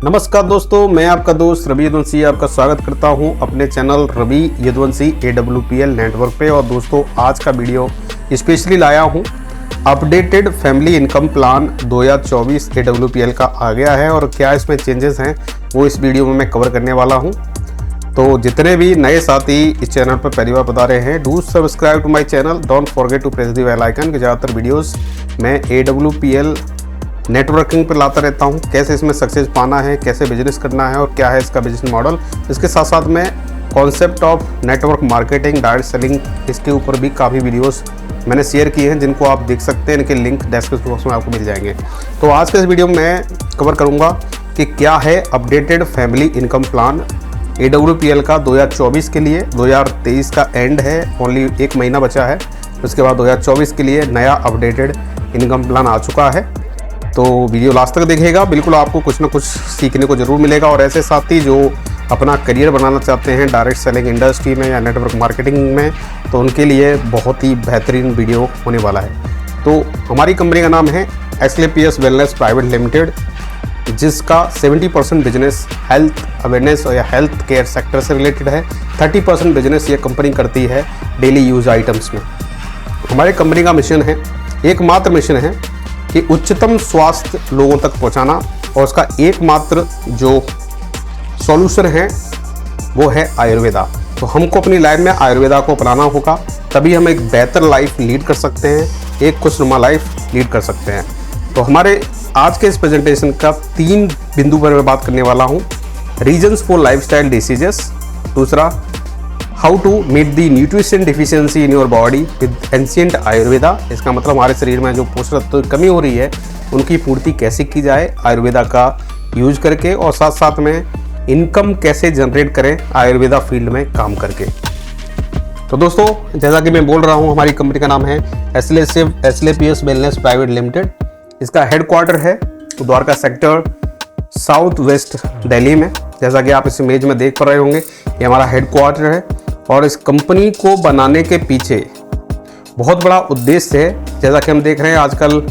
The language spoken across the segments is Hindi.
नमस्कार दोस्तों, मैं आपका दोस्त रवि यदुवंशी आपका स्वागत करता हूं अपने channel Ravi Yaduvanshi AWPL network पे। और दोस्तों, आज का वीडियो स्पेशली लाया हूं updated family income plan 2024 AWPL का आ गया है और क्या इसमें चेंजेस हैं वो इस वीडियो में मैं कवर करने वाला हूं। तो जितने भी नए साथी इस चैनल पर पहली बार बता रहे हैं, do subscribe to my channel, don't forget to press the bell icon. कि ज़्यादातर वीडियोज़ मैं AWPL नेटवर्किंग पर लाता रहता हूँ, कैसे इसमें सक्सेस पाना है, कैसे बिजनेस करना है और क्या है इसका बिजनेस मॉडल। इसके साथ साथ में concept of network marketing, direct selling, इसके ऊपर भी काफ़ी वीडियोस मैंने शेयर किए हैं जिनको आप देख सकते हैं। इनके लिंक डिस्क्रिप्शन बॉक्स में आपको मिल जाएंगे। तो आज के इस वीडियो में मैं कवर करूँगा कि क्या है updated family income plan AWPL का 2024 के लिए। 2023 का एंड है, ओनली 1 महीना बचा है। उसके बाद 2024 के लिए नया अपडेटेड इनकम प्लान आ चुका है। तो वीडियो लास्ट तक देखिएगा, बिल्कुल आपको कुछ ना कुछ सीखने को ज़रूर मिलेगा। और ऐसे साथी जो अपना करियर बनाना चाहते हैं डायरेक्ट सेलिंग इंडस्ट्री में या नेटवर्क मार्केटिंग में, तो उनके लिए बहुत ही बेहतरीन वीडियो होने वाला है। तो हमारी कंपनी का नाम है SLPS वेलनेस प्राइवेट लिमिटेड, जिसका 70% बिजनेस हेल्थ अवेयरनेस या हेल्थ केयर सेक्टर से रिलेटेड है। 30% बिजनेस ये कंपनी करती है डेली यूज आइटम्स में। हमारे कंपनी का मिशन है, एकमात्र मिशन है कि उच्चतम स्वास्थ्य लोगों तक पहुंचाना, और उसका एकमात्र जो सॉल्यूशन है वो है आयुर्वेदा। तो हमको अपनी लाइफ में आयुर्वेदा को अपनाना होगा, तभी हम एक बेहतर लाइफ लीड कर सकते हैं, एक खुशनुमा लाइफ लीड कर सकते हैं। तो हमारे आज के इस प्रेजेंटेशन का 3 बिंदु पर मैं बात करने वाला हूँ। रीजन्स फॉर लाइफस्टाइल डिसीजेस, दूसरा how to meet the nutrition deficiency in your body with ancient Ayurveda. इसका मतलब हमारे शरीर में जो पोषक तत्व कमी हो रही है उनकी पूर्ति कैसे की जाए आयुर्वेदा का यूज करके, और साथ साथ में इनकम कैसे जनरेट करें आयुर्वेदा फील्ड में काम करके। तो दोस्तों, जैसा कि मैं बोल रहा हूँ, हमारी कंपनी का नाम है SLPS वेलनेस प्राइवेट लिमिटेड। इसका हेडक्वार्टर है Dwarka sector south west Delhi में। जैसा कि आप इस इमेज में देख पा रहे होंगे, ये हमारा हेडक्वार्टर है। और इस कंपनी को बनाने के पीछे बहुत बड़ा उद्देश्य है। जैसा कि हम देख रहे हैं, आजकल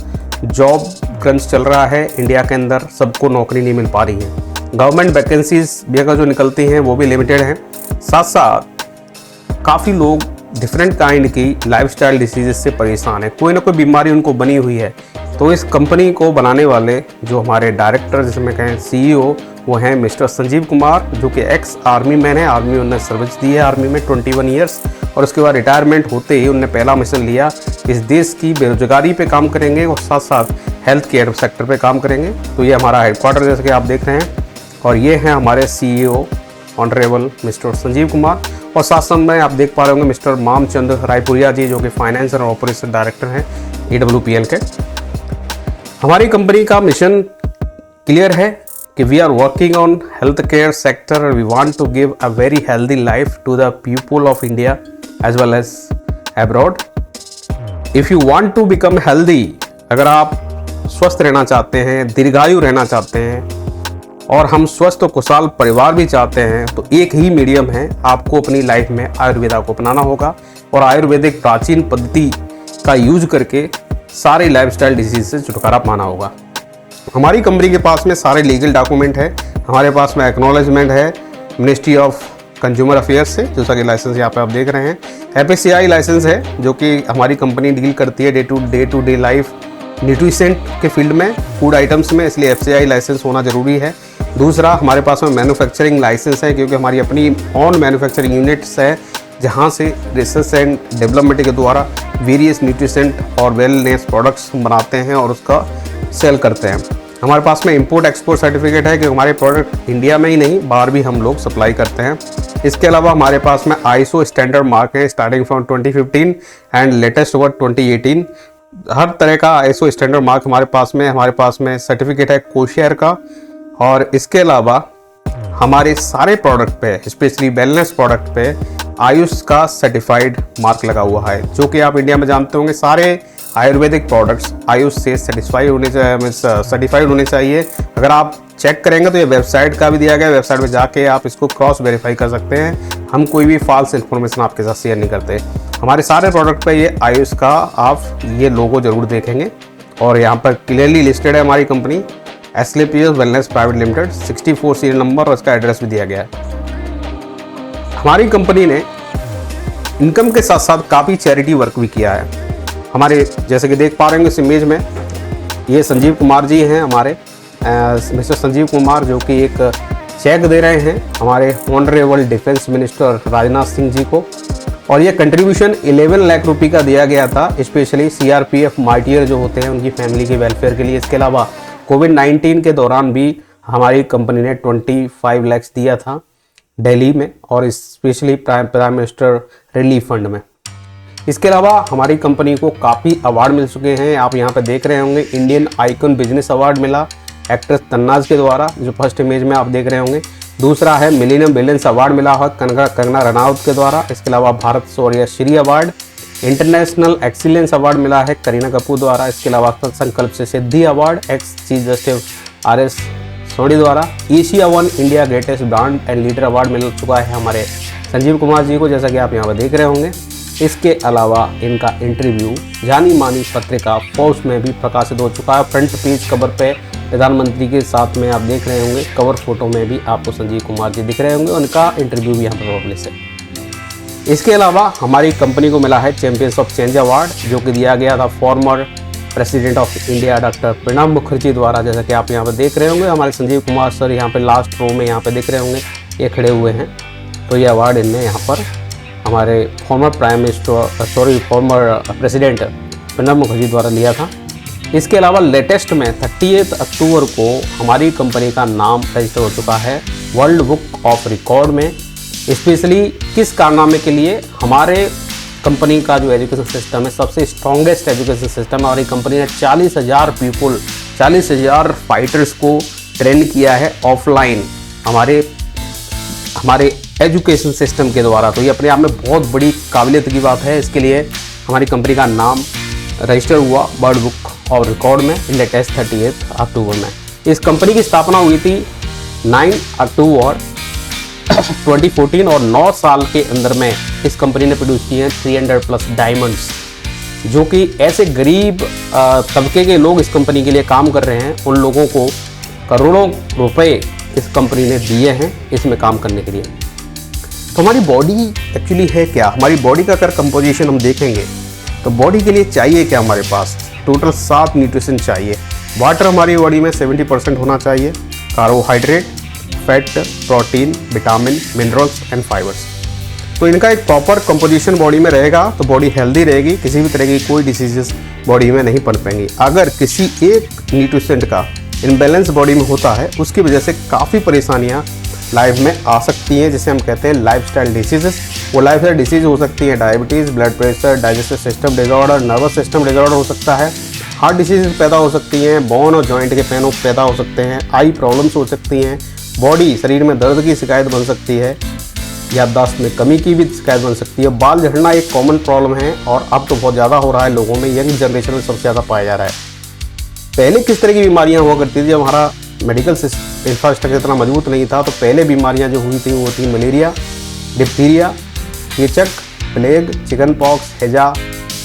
जॉब क्रंच चल रहा है इंडिया के अंदर, सबको नौकरी नहीं मिल पा रही है। गवर्नमेंट वैकेंसीज भी अगर जो निकलती हैं वो भी लिमिटेड हैं। साथ साथ काफ़ी लोग डिफरेंट काइंड की लाइफस्टाइल डिसीजेज से परेशान है, कोई ना कोई बीमारी उनको बनी हुई है। तो इस कंपनी को बनाने वाले जो हमारे डायरेक्टर, जिसमें कहें CEO, वो हैं मिस्टर संजीव कुमार, जो कि एक्स आर्मी मैन है। आर्मी उन्होंने सर्विस दी है, आर्मी में 21 ईयर्स। और उसके बाद रिटायरमेंट होते ही उन्होंने पहला मिशन लिया, इस देश की बेरोजगारी पे काम करेंगे और साथ साथ हेल्थ केयर सेक्टर पे काम करेंगे। तो ये हमारा हेडक्वार्टर जैसे कि आप देख रहे हैं, और ये हैं हमारे CEO honourable mister Sanjeev Kumar. और साथ साथ में आप देख पा रहे होंगे मिस्टर मामचंद रायपुरिया जी, जो कि फाइनेंस और ऑपरेशन डायरेक्टर हैं AWPL के। हमारी कंपनी का मिशन क्लियर है कि we are working on health care sector. We want to give a very healthy life to the people of India as well as abroad. If you want to become healthy, अगर आप स्वस्थ रहना चाहते हैं, दीर्घायु रहना चाहते हैं, और हम स्वस्थ और खुशहाल परिवार भी चाहते हैं, तो एक ही मीडियम है, आपको अपनी लाइफ में आयुर्वेदा को अपनाना होगा और आयुर्वेदिक प्राचीन पद्धति का यूज करके सारे लाइफस्टाइल डिजीज से छुटकारा पाना होगा। हमारी कंपनी के पास में सारे लीगल डॉक्यूमेंट है। हमारे पास में एक्नॉलेजमेंट है मिनिस्ट्री ऑफ कंज्यूमर अफेयर्स से, जैसा कि लाइसेंस यहाँ पे आप देख रहे हैं। FSCI लाइसेंस है, जो कि हमारी कंपनी डील करती है day to day life nutrition के फील्ड में, फूड आइटम्स में, इसलिए FSCI लाइसेंस होना ज़रूरी है। दूसरा, हमारे पास में मैन्युफैक्चरिंग लाइसेंस है, क्योंकि हमारी अपनी ऑन मैन्युफैक्चरिंग यूनिट्स है, जहाँ से रिसर्च एंड डेवलपमेंट के द्वारा वेरियस न्यूट्रिशन और वेलनेस प्रोडक्ट्स बनाते हैं और उसका सेल करते हैं। हमारे पास में इंपोर्ट एक्सपोर्ट सर्टिफिकेट है कि हमारे प्रोडक्ट इंडिया में ही नहीं, बाहर भी हम लोग सप्लाई करते हैं। इसके अलावा हमारे पास में ISO स्टैंडर्ड मार्क है, starting from 2015 and latest over 2018। हर तरह का ISO स्टैंडर्ड मार्क हमारे पास में सर्टिफिकेट है कोशेयर का। और इसके अलावा हमारे सारे प्रोडक्ट पे, स्पेशली वेलनेस प्रोडक्ट पे, आयुष का सर्टिफाइड मार्क लगा हुआ है, जो कि आप इंडिया में जानते होंगे सारे आयुर्वेदिक प्रोडक्ट्स आयुष से सर्टिफाइड होने चाहिए। अगर आप चेक करेंगे तो ये वेबसाइट का भी दिया गया है, वेबसाइट में जाके आप इसको क्रॉस वेरीफाई कर सकते हैं। हम कोई भी फॉल्स इन्फॉर्मेशन आपके साथ शेयर नहीं करते। हमारे सारे प्रोडक्ट पे ये आयुष का आप ये लोगो जरूर देखेंगे, और यहाँ पर क्लियरली लिस्टेड है हमारी company. Asclepius wellness private limited, 64 serial number और इसका एड्रेस भी दिया गया है। हमारी कंपनी ने इनकम के साथ साथ काफ़ी चैरिटी वर्क भी किया है। हमारे जैसे कि देख पा रहे हैं इस इमेज में, ये संजीव कुमार जी हैं हमारे, मिस्टर संजीव कुमार, जो कि एक चेक दे रहे हैं हमारे honourable defence minister Rajnath Singh ji को। और ये कंट्रीब्यूशन 11 लाख रुपए का दिया गया था, स्पेशली सीआरपीएफ मार्टियर जो होते हैं उनकी फैमिली के वेलफेयर के लिए। इसके अलावा कोविड-19 के दौरान भी हमारी कंपनी ने 25 लाख दिया था दिल्ली में, और specially prime minister relief fund में। इसके अलावा हमारी कंपनी को काफ़ी अवार्ड मिल चुके हैं। आप यहाँ पे देख रहे होंगे इंडियन आइकन बिजनेस अवार्ड मिला एक्ट्रेस तन्नाज के द्वारा, जो फर्स्ट इमेज में आप देख रहे होंगे। दूसरा है मिलेनियम बिलियंस अवार्ड मिला हुआ कंगना रनौत के द्वारा। इसके अलावा Bharat Shaurya Shri award, international excellence award मिला है करीना कपूर द्वारा। इसके अलावा संकल्प से Siddhi award ex chief justice RS Soni द्वारा। Asia 1 India greatest brand and leader award मिल चुका है हमारे संजीव कुमार जी को, जैसा कि आप यहाँ पर देख रहे होंगे। इसके अलावा इनका इंटरव्यू जानी मानी पत्रिका फोर्ब्स में भी प्रकाशित हो चुका है। फ्रंट पेज कवर पे प्रधानमंत्री के साथ में आप देख रहे होंगे, कवर फोटो में भी आपको संजीव कुमार जी दिख रहे होंगे, उनका इंटरव्यू भी यहाँ पर पब्लिश है। इसके अलावा हमारी कंपनी को मिला है चैंपियंस ऑफ चेंज अवार्ड, जो कि दिया गया था former president of India doctor Pranab Mukherjee द्वारा, जैसा कि आप यहाँ पर देख रहे होंगे। हमारे संजीव कुमार सर यहाँ पे लास्ट रो में यहाँ पे दिख रहे होंगे, ये खड़े हुए हैं। तो ये अवार्ड इनने यहाँ पर हमारे फॉर्मर प्रेसिडेंट प्रणब मुखर्जी द्वारा लिया था। इसके अलावा लेटेस्ट में 30 अक्टूबर को हमारी कंपनी का नाम रजिस्टर हो चुका है वर्ल्ड बुक ऑफ रिकॉर्ड में, स्पेशली किस कारनामे के लिए। हमारे कंपनी का जो एजुकेशन सिस्टम है सबसे स्ट्रॉन्गेस्ट एजुकेशन सिस्टम है, और ये कंपनी ने 40,000 फाइटर्स को ट्रेन किया है ऑफलाइन हमारे एजुकेशन सिस्टम के द्वारा। तो ये अपने आप में बहुत बड़ी काबिलियत की बात है। इसके लिए हमारी कंपनी का नाम रजिस्टर हुआ वर्ल्ड बुक ऑफ रिकॉर्ड में लेटेस्ट 30 अक्टूबर में। इस कंपनी की स्थापना हुई थी 9 अक्टूबर 2014, और 9 साल के अंदर में इस कंपनी ने प्रोड्यूस किए हैं 300+ डायमंड्स, जो कि ऐसे गरीब तबके के लोग इस कंपनी के लिए काम कर रहे हैं, उन लोगों को करोड़ों रुपए इस कंपनी ने दिए हैं इसमें काम करने के लिए। तो हमारी बॉडी एक्चुअली है क्या, हमारी बॉडी का अगर कंपोजिशन हम देखेंगे तो बॉडी के लिए चाहिए क्या, हमारे पास टोटल 7 न्यूट्रिशन चाहिए। वाटर हमारी बॉडी में 70% होना चाहिए, carbohydrate, fat, protein, vitamin, minerals and fibres. तो इनका एक प्रॉपर कंपोजिशन बॉडी में रहेगा तो बॉडी हेल्दी रहेगी, किसी भी तरह की कोई डिसीजेस बॉडी में नहीं पनपेंगी। अगर किसी एक न्यूट्रिशन का इम्बैलेंस बॉडी में होता है, उसकी वजह से काफ़ी परेशानियाँ लाइफ में आ सकती हैं, जिसे हम कहते हैं लाइफस्टाइल डिसीजेस। वो लाइफस्टाइल डिसीज हो सकती है diabetes, blood pressure, digestive system disorder, nervous system disorder हो सकता है, हार्ट डिसीज पैदा हो सकती हैं, बोन और जॉइंट के पेन पैदा हो सकते हैं, आई प्रॉब्लम्स हो सकती हैं, बॉडी शरीर में दर्द की शिकायत बन सकती है, याददाश्त में कमी की भी शिकायत बन सकती है। बाल झड़ना एक कॉमन प्रॉब्लम है, और अब तो बहुत ज़्यादा हो रहा है लोगों में, यंग जनरेशन में सबसे ज़्यादा पाया जा रहा है। पहले किस तरह की बीमारियां हुआ करती थी, जब हमारा मेडिकल इंफ्रास्ट्रक्चर इतना मजबूत नहीं था, तो पहले बीमारियां जो हुई थी वो थी मलेरिया, डिप्थीरिया, चेचक, प्लेग, चिकन पॉक्स, हैजा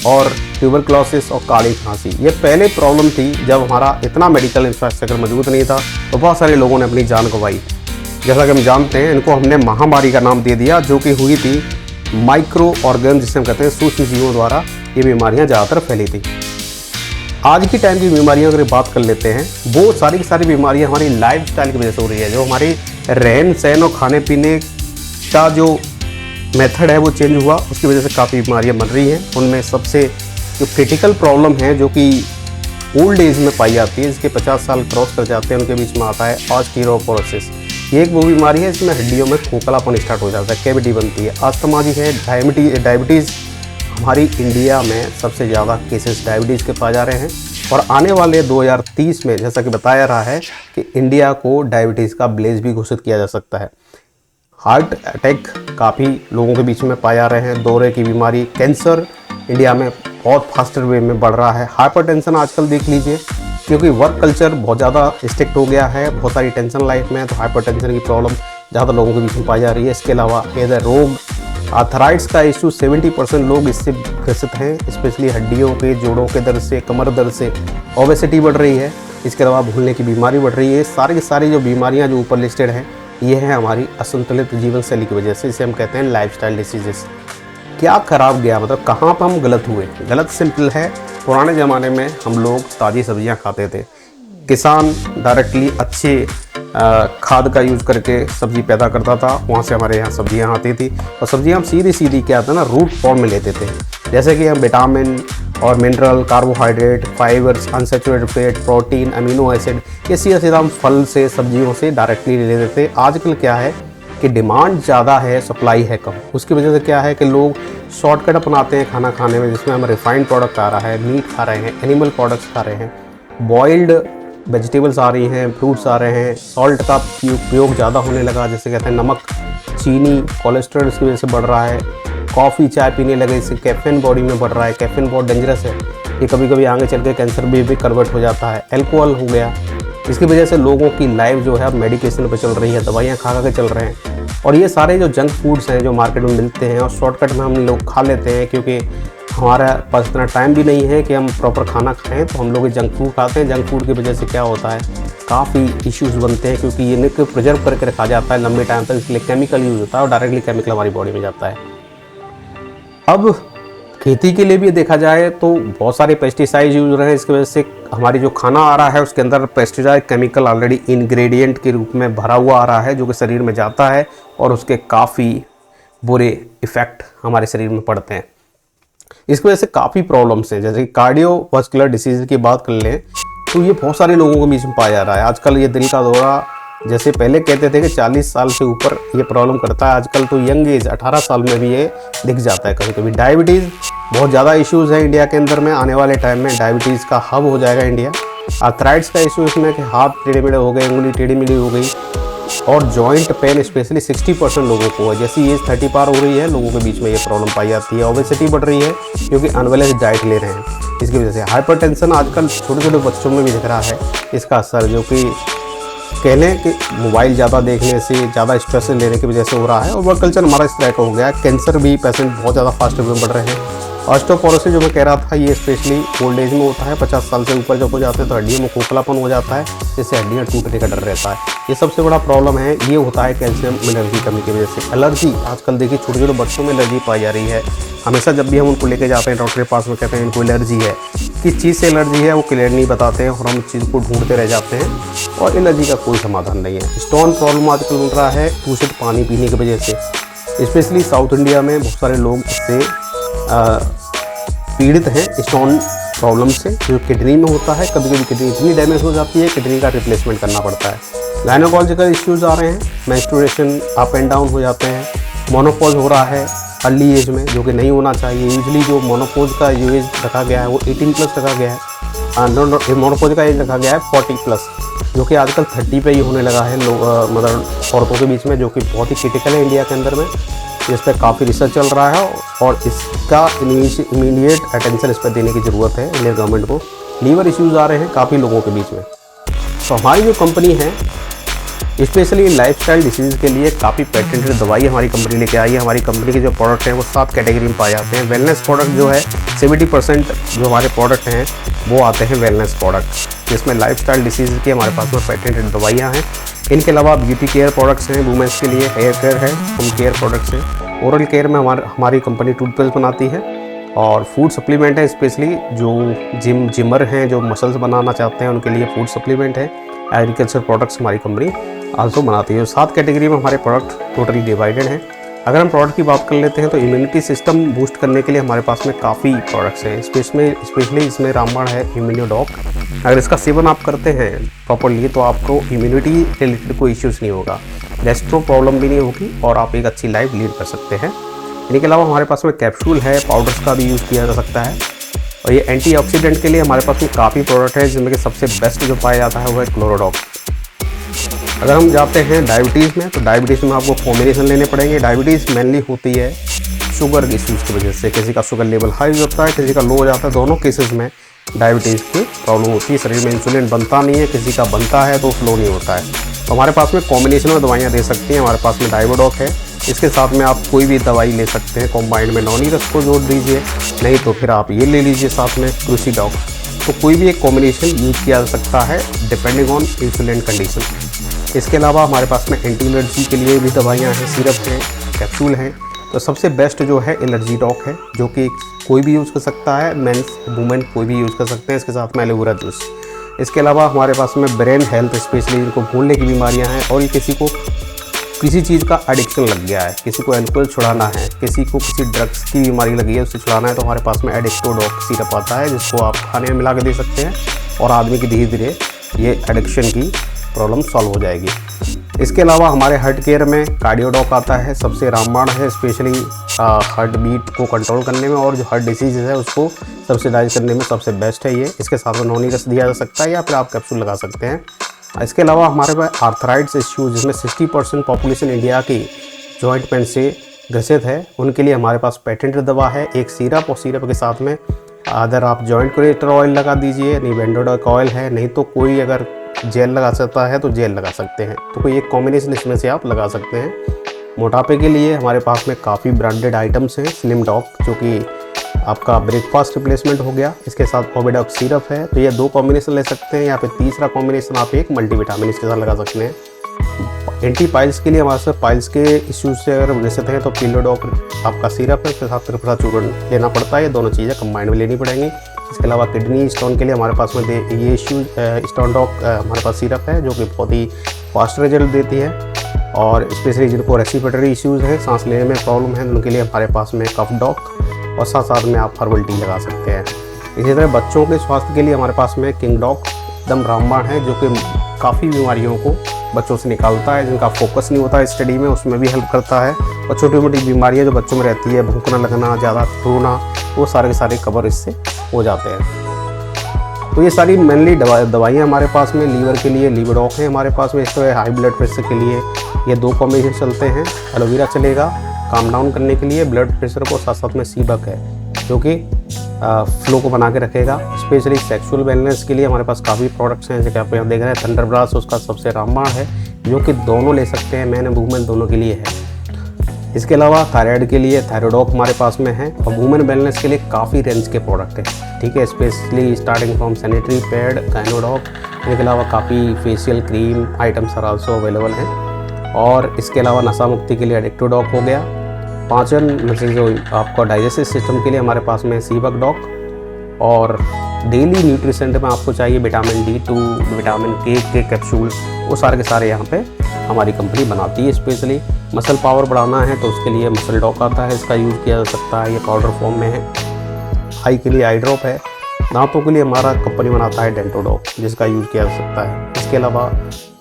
और ट्यूबरक्लोसिस और काली खांसी। ये पहले प्रॉब्लम थी जब हमारा इतना मेडिकल इंफ्रास्ट्रक्चर मजबूत नहीं था, तो बहुत सारे लोगों ने अपनी जान गंवाई। जैसा कि हम जानते हैं, इनको हमने महामारी का नाम दे दिया, जो कि हुई थी माइक्रो ऑर्गन, जिसे हम कहते हैं सूक्ष्म जीवों द्वारा ये बीमारियां ज़्यादातर फैली थी। आज की टाइम की बीमारियों अगर बात कर लेते हैं, वो सारी की सारी बीमारियां हमारी लाइफस्टाइल की वजह से हो रही है। जो हमारी रहन सहन और खाने पीने का जो मेथड है वो चेंज हुआ, उसकी वजह से काफ़ी बीमारियां बन रही हैं। उनमें सबसे जो क्रिटिकल प्रॉब्लम है, जो कि ओल्ड एज में पाई जाती है, जिसके 50 साल क्रॉस कर जाते हैं, उनके बीच में आता है ऑस्टियोपोरोसिस। ये एक वो बीमारी है जिसमें हड्डियों में खोखलापन स्टार्ट हो जाता है, कैविटी बनती है। अस्थमा जी है, डायबिटीज़ हमारी इंडिया में सबसे ज़्यादा केसेस डायबिटीज़ के पाए जा रहे हैं, और आने वाले 2030 में जैसा कि बताया रहा है कि इंडिया को डायबिटीज़ का ब्लेज भी घोषित किया जा सकता है। हार्ट अटैक काफ़ी लोगों के बीच में पाए जा रहे हैं, दौरे की बीमारी, कैंसर इंडिया में बहुत फास्टर वे में बढ़ रहा है। हाइपरटेंशन आजकल देख लीजिए, क्योंकि वर्क कल्चर बहुत ज़्यादा स्ट्रिक्ट हो गया है, बहुत सारी टेंशन लाइफ में, तो हाइपरटेंशन की प्रॉब्लम ज़्यादा लोगों के बीच में पाई जा रही है। इसके अलावा हृदय रोग, आर्थराइट्स का इशू, 70% लोग इससे ग्रसित हैं, स्पेशली हड्डियों के जोड़ों के दर्द से, कमर दर्द से। ओबेसिटी बढ़ रही है, इसके अलावा भूलने की बीमारी बढ़ रही है। सारी की सारी जो बीमारियां जो ऊपर लिस्टेड हैं, ये है हमारी असंतुलित जीवन शैली की वजह से, इसे हम कहते हैं लाइफस्टाइल डिसीजेस। क्या खराब गया, मतलब कहाँ पर हम गलत हुए? गलत सिंपल है, पुराने ज़माने में हम लोग ताज़ी सब्जियां खाते थे। किसान डायरेक्टली अच्छे खाद का यूज़ करके सब्जी पैदा करता था, वहाँ से हमारे यहाँ सब्जियाँ आती थी और सब्जियाँ हम सीधी सीधी क्या था ना, रूट फॉर्म में लेते थे। जैसे कि हम विटामिन और mineral, carbohydrate, fibres, unsaturated fat, protein, amino acid, ये सीधा हम फल से, सब्जियों से डायरेक्टली ले लेते थे। आजकल क्या है कि डिमांड ज़्यादा है, सप्लाई है कम। उसकी वजह से क्या है कि लोग शॉर्टकट अपनाते हैं खाना खाने में, जिसमें हम रिफाइंड प्रोडक्ट आ रहा है, मीट खा रहे हैं, एनिमल प्रोडक्ट्स खा रहे हैं, बॉइल्ड वेजिटेबल्स आ रही हैं, फ्रूट्स आ रहे हैं, सॉल्ट का उपयोग ज़्यादा होने लगा, जैसे कहते हैं नमक, चीनी, कोलेस्ट्रॉल इसकी वजह से बढ़ रहा है। कॉफ़ी चाय पीने लगे, इससे कैफीन बॉडी में बढ़ रहा है। कैफीन बहुत डेंजरस है, ये कभी कभी आगे चल के कैंसर भी कन्वर्ट हो जाता है। अल्कोहल हो गया, इसकी वजह से लोगों की लाइफ जो है अब मेडिकेशन पे चल रही है, दवाइयाँ खा के चल रहे हैं। और ये सारे जो जंक फूड्स हैं जो मार्केट में मिलते हैं और शॉर्टकट में हम लोग खा लेते हैं, क्योंकि हमारा पास इतना टाइम भी नहीं है कि हम प्रॉपर खाना खाएं, तो हम लोग जंक फूड खाते हैं। जंक फूड की वजह से क्या होता है, काफ़ी इश्यूज़ बनते हैं, क्योंकि ये निक प्रिजर्व करके रखा जाता है लंबे टाइम तक, इसलिए केमिकल यूज़ होता है और डायरेक्टली केमिकल हमारी बॉडी में जाता है। अब खेती के लिए भी देखा जाए तो बहुत सारे पेस्टिसाइड यूज हो रहे हैं, इसकी वजह से हमारी जो खाना आ रहा है उसके अंदर पेस्टिसाइड केमिकल ऑलरेडी इंग्रेडिएंट के रूप में भरा हुआ आ रहा है, जो कि शरीर में जाता है और उसके काफ़ी बुरे इफ़ेक्ट हमारे शरीर में पड़ते हैं। इसकी वजह से काफ़ी प्रॉब्लम्स हैं, जैसे कि कार्डियोवास्कुलर डिसीज़ की बात कर लें तो ये बहुत सारे लोगों के बीच में पाया जा रहा है। आजकल ये दिल का दौरा, जैसे पहले कहते थे कि 40 साल से ऊपर ये प्रॉब्लम करता है, आजकल तो यंग एज 18 साल में भी ये दिख जाता है कभी कभी। डायबिटीज़ बहुत ज़्यादा इश्यूज़ है इंडिया के अंदर में, आने वाले टाइम में डायबिटीज़ का हब हो जाएगा इंडिया। आर्थराइट्स का इशू इसमें कि हाथ टेढ़े मेढ़े हो गए, उंगली टेढ़ी मेढ़ी हो गई, और जॉइंट पेन स्पेशली 60% लोगों को है। जैसी एज 30 पार हो रही है, लोगों के बीच में ये प्रॉब्लम पाई जाती है। ओबेसिटी बढ़ रही है क्योंकि अनबैलेंस्ड डाइट ले रहे हैं, इसकी वजह से। हाइपरटेंशन आजकल छोटे छोटे बच्चों में भी दिख रहा है इसका असर, जो कि कह लें कि मोबाइल ज़्यादा देखने से, ज़्यादा स्ट्रेस लेने की वजह से हो रहा है। और वर्क कल्चर हमारा इस तरह का हो गया है। कैंसर भी पेशेंट बहुत ज़्यादा फास्ट में बढ़ रहे हैं। ऑस्टियोपोरोसिस जो मैं कह रहा था, ये स्पेशली ओल्ड एज में होता है। 50 साल से ऊपर जब हो जाते हैं तो हड्डियों में खोखलापन हो जाता है, जिससे हड्डियाँ टूटने का डर रहता है। ये सबसे बड़ा प्रॉब्लम है, ये होता है कैल्शियम मिनरल की कमी की वजह से। एलर्जी, आजकल देखिए छोटे छोटे बच्चों में एलर्जी पाई जा रही है। हमेशा जब भी हम उनको लेके जाते हैं डॉक्टर के पास में, कहते हैं इनको एलर्जी है, किस चीज़ से एलर्जी है वो क्लियर नहीं बताते हैं और हम उस चीज़ को ढूंढते रह जाते हैं और एलर्जी का कोई समाधान नहीं है। स्टोन प्रॉब्लम आजकल मिल रहा है दूषित पानी पीने की वजह से। स्पेशली साउथ इंडिया में बहुत सारे लोग इससे पीड़ित हैं, स्टोन प्रॉब्लम से, जो किडनी में होता है। कभी कभी किडनी इतनी डैमेज हो जाती है, किडनी का रिप्लेसमेंट करना पड़ता है। गायनोकोलॉजिकल इश्यूज आ रहे हैं, मेंस्ट्रुएशन अप एंड डाउन हो जाते हैं। मोनोपॉज हो रहा है अर्ली एज में, जो कि नहीं होना चाहिए। यूजली जो मोनोपॉज का जो एज रखा गया है वो 18+ रखा गया है। मोनोपॉज का एज रखा गया है 40+, जो कि आजकल 30 पे ही होने लगा है लोग, मतलब औरतों के बीच में, जो कि बहुत ही क्रिटिकल है इंडिया के अंदर में। इस पर काफ़ी रिसर्च चल रहा है और इसका इमीडिएट अटेंशन इस पर देने की ज़रूरत है इंडियन गवर्नमेंट को। लीवर इश्यूज़ आ रहे हैं काफ़ी लोगों के बीच में। तो हमारी जो कंपनी है स्पेशली लाइफस्टाइल डिसीज़ के लिए काफ़ी पेटेंटेड दवाई हमारी कंपनी लेके आई है। हमारी कंपनी के जो प्रोडक्ट हैं वो 7 कैटेगरी में पाए जाते हैं। वेलनेस प्रोडक्ट जो है 70% जो हमारे प्रोडक्ट हैं वो आते हैं वेलनेस प्रोडक्ट, जिसमें लाइफस्टाइल डिसीज़ की हमारे पास में पेटेंटेड दवाइयाँ हैं। इनके अलावा ब्यूटी केयर प्रोडक्ट्स हैं, वुमेंस के लिए हेयर केयर है, होम केयर प्रोडक्ट्स हैं। ओरल केयर में हमारी कंपनी टूथपेस्ट बनाती है और फूड सप्लीमेंट है, स्पेशली जो जिमर हैं, जो मसल्स बनाना चाहते हैं उनके लिए फूड सप्लीमेंट है। एग्रीकल्चर प्रोडक्ट्स हमारी कंपनी आल्सो बनाती है। 7 कैटेगरी में हमारे प्रोडक्ट टोटली डिवाइडेड हैं। अगर हम प्रोडक्ट की बात कर लेते हैं तो इम्यूनिटी सिस्टम बूस्ट करने के लिए हमारे पास में काफ़ी प्रोडक्ट्स हैं। स्पेशली इसमें रामबाण है, इम्यूनोडॉक। अगर इसका सेवन आप करते हैं प्रॉपरली तो आपको इम्यूनिटी रिलेटेड कोई इश्यूज़ नहीं होगा, गैस्ट्रो प्रॉब्लम भी नहीं होगी और आप एक अच्छी लाइफ लीड कर सकते हैं। इनके अलावा हमारे पास में कैप्सूल है, पाउडर्स का भी यूज़ किया जा सकता है। और ये एंटीऑक्सीडेंट के लिए हमारे पास में काफ़ी प्रोडक्ट है, जिनमें सबसे बेस्ट जो पाया जाता है वो है क्लोरोडॉक। अगर हम जाते हैं डायबिटीज़ में, तो डायबिटीज़ में आपको कॉम्बिनेशन लेने पड़ेंगे। डायबिटीज़ मेनली होती है शुगर इश्यूज़ की वजह से। किसी का शुगर लेवल हाई होता है, किसी का लो हो जाता है। दोनों केसेस में डायबिटीज़ की प्रॉब्लम होती है। शरीर में इंसुलिन बनता नहीं है, किसी का बनता है तो फ्लो नहीं होता है। तो हमारे पास में कॉम्बिनेशन में दवाइयाँ दे सकती हैं। हमारे पास में डाइवोडॉक है, इसके साथ में आप कोई भी दवाई ले सकते हैं। कॉम्बाइंड में नॉनीरस को जोड़ दीजिए, नहीं तो फिर आप ये ले लीजिए साथ में क्रूसीडॉक। तो कोई भी एक कॉम्बिनेशन यूज किया जा सकता है डिपेंडिंग ऑन इंसुलिन कंडीशन। इसके अलावा हमारे पास में एंटी एलर्जी के लिए भी दवाइयाँ हैं, सिरप हैं, कैप्सूल हैं। तो सबसे बेस्ट जो है एलर्जी डॉक है, जो कि कोई भी यूज़ कर सकता है, मेंस वुमेन कोई भी यूज़ कर सकते हैं। इसके साथ में एलोवेरा जूस। इसके अलावा हमारे पास में ब्रेन हेल्थ, स्पेशली जिनको भूलने की बीमारियां हैं और ये किसी को किसी चीज़ का एडिक्शन लग गया है, किसी को अल्कोहल छुड़ाना है, किसी को किसी ड्रग्स की बीमारी लगी है उससे छुड़ाना है, तो हमारे पास में एडिक्टोडॉक सिरप आता है, जिसको आप खाने में मिला के दे सकते हैं और आदमी की धीरे धीरे ये एडिक्शन की प्रॉब्लम सॉल्व हो जाएगी। इसके अलावा हमारे हार्ट केयर में कार्डियोडॉक आता है, सबसे रामबाण है, स्पेशली हार्ट बीट को कंट्रोल करने में और जो हार्ट डिसीज़ है उसको सब्सिडाइज करने में सबसे बेस्ट है ये। इसके साथ में नॉनी रस दिया जा सकता है या फिर आप कैप्सूल लगा सकते हैं। इसके अलावा हमारे पास आर्थराइड्स इश्यूज, जिसमें 60% पॉपुलेशन इंडिया की जॉइंट पेन से ग्रसित है, उनके लिए हमारे पास पेटेंट दवा है एक सिरप, और सिरप के साथ में अगर आप जॉइंट क्रिएटर ऑयल लगा दीजिए, निवेंडोडॉक ऑयल है, नहीं तो कोई अगर जेल लगा सकता है तो जेल लगा सकते हैं। तो कोई एक कॉम्बिनेशन इसमें से आप लगा सकते हैं। मोटापे के लिए हमारे पास में काफ़ी ब्रांडेड आइटम्स हैं। स्लिम डॉक, जो कि आपका ब्रेकफास्ट रिप्लेसमेंट हो गया, इसके साथ ओबेडॉक सिरप है, तो ये 2 कॉम्बिनेशन ले सकते हैं, या फिर तीसरा कॉम्बिनेशन आप एक मल्टीविटामिन इसके साथ लगा सकते हैं। एंटी पाइल्स के लिए हमारे साथ पाइल्स के इश्यूज से अगर ग्रसित हैं तो पिलोडॉक आपका सिरप है, उसके साथ त्रिफला चूर्ण लेना पड़ता है, ये दोनों चीज़ें कंबाइंड में लेनी पड़ेंगी। इसके अलावा किडनी स्टोन के लिए हमारे पास में ये इश्यूज स्टोन डॉक हमारे पास सिरप है, जो कि बहुत ही फास्ट रिजल्ट देती है, और स्पेशली जिनको रेस्पिरेटरी इश्यूज़ हैं, सांस लेने में प्रॉब्लम है, उनके लिए हमारे पास में कफ डॉक और साथ साथ में आप हर्बल टी लगा सकते हैं। इसी तरह बच्चों के स्वास्थ्य के लिए हमारे पास में किंग डॉक एकदम रामबाण है, जो कि काफ़ी बीमारियों को बच्चों से निकालता है, जिनका फोकस नहीं होता है स्टडी में, उसमें भी हेल्प करता है, और छोटी मोटी बीमारियां जो बच्चों में रहती है, भूखना लगना, ज़्यादा रोना, वो सारे के सारे कवर इससे हो जाते हैं। तो ये सारी मेनली दवाइयाँ हमारे पास में लीवर के लिए लीवरडॉक है हमारे पास में। इस तरह हाई ब्लड प्रेशर के लिए ये 2 कॉम्बिनेशन चलते हैं। एलोवेरा चलेगा काम डाउन करने के लिए ब्लड प्रेशर को, साथ साथ में सीबक है जो कि फ्लो को बना के रखेगा। स्पेशली सेक्सुअल बैलेंस के लिए हमारे पास काफ़ी प्रोडक्ट्स हैं, जैसे कि आप यहाँ देख रहे हैं थंडर ब्रास, उसका सबसे रामबाण है, जो कि दोनों ले सकते हैं, मैन और वुमेन दोनों के लिए है। इसके अलावा थायराइड के लिए थायरोडॉक हमारे पास में है, और वुमेन बैलेंस के लिए काफ़ी रेंज के प्रोडक्ट हैं, ठीक है, specially starting from sanitary pad, गायनोडॉक। इसके अलावा काफ़ी facial cream items are also available हैं। और इसके अलावा नशा मुक्ति के लिए एडिक्टोडॉक हो गया। पाचन मतलब जो आपका डाइजेस्टिव सिस्टम के लिए हमारे पास में सीबक डॉक, और डेली न्यूट्रिशन में आपको चाहिए विटामिन D2, विटामिन के कैप्सूल, वो सारे के सारे यहाँ पे हमारी कंपनी बनाती है। स्पेशली मसल पावर बढ़ाना है तो उसके लिए मसल डॉक आता है, इसका यूज़ किया जा सकता है, ये पाउडर फॉर्म में है। आई के लिए आई ड्रॉप है। दांतों के लिए हमारा कंपनी बनाता है डेंटोडॉक, जिसका यूज़ किया जा सकता है। इसके अलावा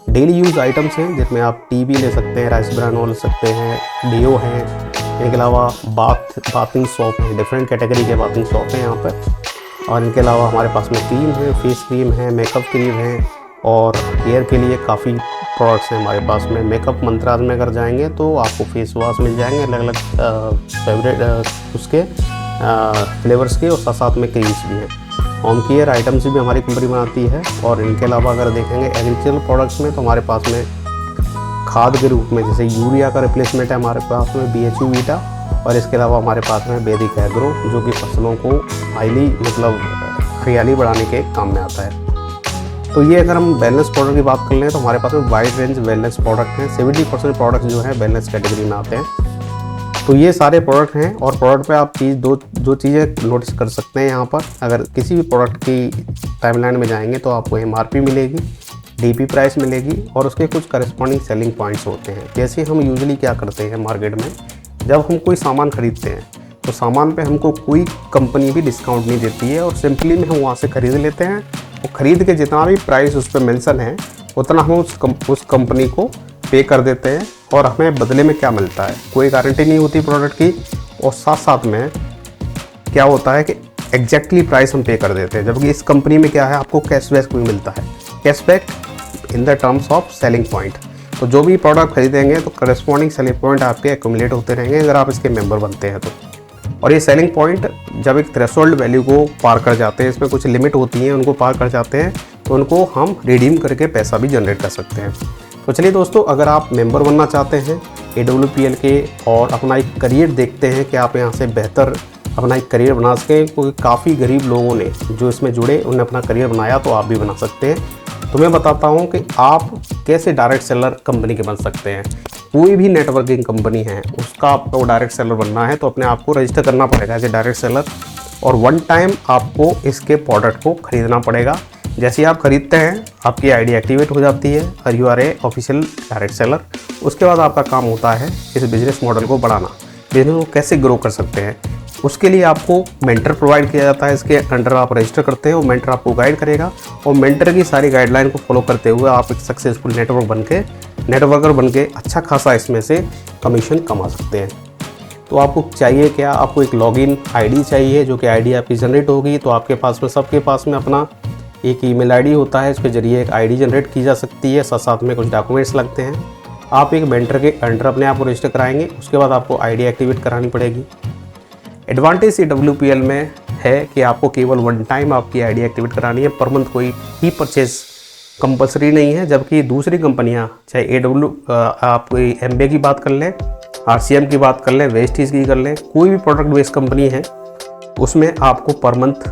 डेली यूज़ आइटम्स हैं, जिसमें आप टी भी ले सकते हैं, राइस ब्रान ले सकते हैं, डीओ हैं। इनके अलावा बाथिंग सोप है, डिफरेंट कैटेगरी के बाथिंग सोप हैं यहाँ पर। और इनके अलावा हमारे पास में क्रीम है, फेस क्रीम है, मेकअप क्रीम है, और हेयर के लिए काफ़ी प्रोडक्ट्स हैं हमारे पास में। मेकअप मंत्राज में अगर जाएंगे तो आपको फेस वॉश मिल जाएंगे अलग अलग फेवरेट उसके फ्लेवर्स के, और साथ साथ में क्रीम्स भी हैं। होम केयर आइटम्स भी हमारी कंपनी बनाती है। और इनके अलावा अगर देखेंगे एग्रीकल्चरल प्रोडक्ट्स में, तो हमारे पास में खाद के रूप में जैसे यूरिया का रिप्लेसमेंट है हमारे पास में BHU वीटा, और इसके अलावा हमारे पास में वैदिक एग्रो, जो कि फसलों को हाईली मतलब हरियाली बढ़ाने के काम में आता है। तो ये अगर हम वेलनेस प्रोडक्ट की बात कर लें तो हमारे पास में वाइड रेंज वेलनेस प्रोडक्ट हैं। 70% प्रोडक्ट जो है वेलनेस कैटेगरी में आते हैं। तो ये सारे प्रोडक्ट हैं, और प्रोडक्ट पे आप दो चीज़ें नोटिस कर सकते हैं यहाँ पर। अगर किसी भी प्रोडक्ट की टाइमलाइन में जाएंगे तो आपको MRP मिलेगी, DP प्राइस मिलेगी, और उसके कुछ करस्पॉन्डिंग सेलिंग पॉइंट्स होते हैं। जैसे हम यूजुअली क्या करते हैं मार्केट में, जब हम कोई सामान खरीदते हैं तो सामान पे हमको कोई कंपनी भी डिस्काउंट नहीं देती है, और सिंपली में हम वहाँ से ख़रीद लेते हैं, और ख़रीद के जितना भी प्राइस उस पर मेंशन है उतना हम उस कंपनी को पे कर देते हैं, और हमें बदले में क्या मिलता है, कोई गारंटी नहीं होती प्रोडक्ट की, और साथ साथ में क्या होता है कि एग्जैक्टली प्राइस हम पे कर देते हैं। जबकि इस कंपनी में क्या है, आपको कैशबैक भी मिलता है, cashback in the terms of selling point. तो जो भी प्रोडक्ट खरीदेंगे तो करस्पॉन्डिंग सेलिंग पॉइंट आपके एक्यूमुलेट होते रहेंगे अगर आप इसके मेंबर बनते हैं तो। और ये सेलिंग पॉइंट जब एक थ्रेशोल्ड वैल्यू को पार कर जाते हैं, इसमें कुछ लिमिट होती है, उनको पार कर जाते हैं, तो उनको हम रिडीम करके पैसा भी जनरेट कर सकते हैं। तो चलिए दोस्तों, अगर आप मेंबर बनना चाहते हैं AWPL के, और अपना एक करियर देखते हैं कि आप यहाँ से बेहतर अपना एक करियर बना सकें, क्योंकि काफ़ी गरीब लोगों ने जो इसमें जुड़े उन्हें अपना करियर बनाया, तो आप भी बना सकते हैं। तो मैं बताता हूँ कि आप कैसे डायरेक्ट सेलर कंपनी के बन सकते हैं। कोई भी नेटवर्किंग कंपनी है उसका आपको डायरेक्ट सेलर बनना है तो अपने आप को रजिस्टर करना पड़ेगा एज ए डायरेक्ट सेलर, और वन टाइम आपको इसके प्रोडक्ट को खरीदना पड़ेगा। जैसे ही आप खरीदते हैं आपकी आईडी एक्टिवेट हो जाती है और you are a official direct seller. उसके बाद आपका काम होता है इस बिजनेस मॉडल को बढ़ाना, बिजनेस को कैसे ग्रो कर सकते हैं। उसके लिए आपको मेंटर प्रोवाइड किया जाता है, इसके अंडर आप रजिस्टर करते हैं, वो मेंटर आपको गाइड करेगा और मेंटर की सारी गाइडलाइन को फॉलो करते हुए आप एक सक्सेसफुल नेटवर्कर बन के अच्छा खासा इसमें से कमीशन कमा सकते हैं। तो आपको चाहिए क्या, आपको एक लॉगिन आईडी चाहिए, जो कि आईडी आपकी जनरेट होगी। तो आपके पास में सबके पास में अपना एक ईमेल आईडी होता है, इसके जरिए एक आईडी जनरेट की जा सकती है, साथ साथ में कुछ डॉक्यूमेंट्स लगते हैं। आप एक मेंटर के अंडर अपने आप को रजिस्टर कराएंगे, उसके बाद आपको आईडी एक्टिवेट करानी पड़ेगी। एडवांटेज EWPL में है कि आपको केवल वन टाइम आपकी आईडी एक्टिवेट करानी है, पर मंथ कोई ही परचेज कंपलसरी नहीं है। जबकि दूसरी कंपनियां चाहे आप MBA की बात कर लें, RCM की बात कर लें, वेस्टीज की कर लें, कोई भी प्रोडक्ट बेस्ड कंपनी है उसमें आपको पर मंथ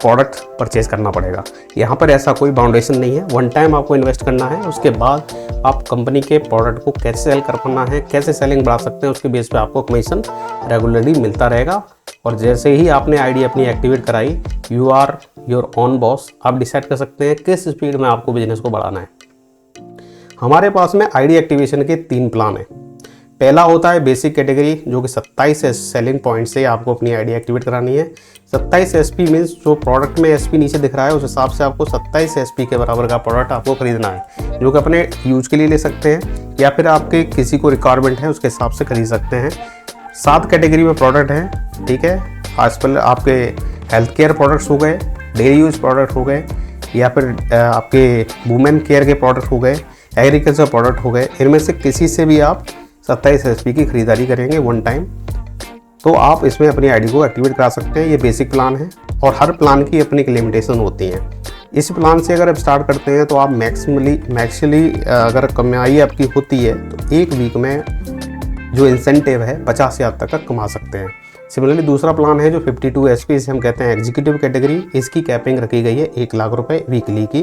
प्रोडक्ट परचेज करना पड़ेगा। यहाँ पर ऐसा कोई बाउंडेशन नहीं है, वन टाइम आपको इन्वेस्ट करना है, उसके बाद आप कंपनी के प्रोडक्ट को कैसे सेल कर पाना है, कैसे सेलिंग बढ़ा सकते हैं, उसके बेस पे आपको कमीशन रेगुलरली मिलता रहेगा। और जैसे ही आपने आईडी अपनी एक्टिवेट कराई, you are your own boss, आप डिसाइड कर सकते हैं किस स्पीड में आपको बिजनेस को बढ़ाना है। हमारे पास में आईडी एक्टिवेशन के 3 प्लान हैं। पहला होता है बेसिक कैटेगरी, जो कि 27 सेलिंग पॉइंट से आपको अपनी आईडी एक्टिवेट करानी है। 27 SP मीन्स जो प्रोडक्ट में SP नीचे दिख रहा है उस हिसाब से आपको 27 SP के बराबर का प्रोडक्ट आपको खरीदना है, जो कि अपने यूज के लिए ले सकते हैं या फिर आपके किसी को रिक्वायरमेंट है उसके हिसाब से खरीद सकते हैं। 7 कैटेगरी में प्रोडक्ट हैं, ठीक है। आजकल आपके हेल्थ केयर प्रोडक्ट्स हो गए, डेली यूज प्रोडक्ट हो गए, या फिर आपके वुमेन केयर के प्रोडक्ट हो गए, एग्रीकल्चर प्रोडक्ट हो गए। इनमें से किसी से भी आप 27 SP की खरीदारी करेंगे वन टाइम, तो आप इसमें अपनी आईडी को एक्टिवेट करा सकते हैं। ये बेसिक प्लान है और हर प्लान की अपनी एक लिमिटेशन होती है। इस प्लान से अगर आप स्टार्ट करते हैं तो आप मैक्सिमली अगर कमाई आपकी होती है तो एक वीक में जो इंसेंटिव है 50,000 तक का कमा सकते हैं। सिमिलरली दूसरा प्लान है जो 52 SP, इसे हम कहते हैं एग्जीक्यूटिव कैटेगरी, इसकी कैपिंग रखी गई है 1 लाख रुपए वीकली की।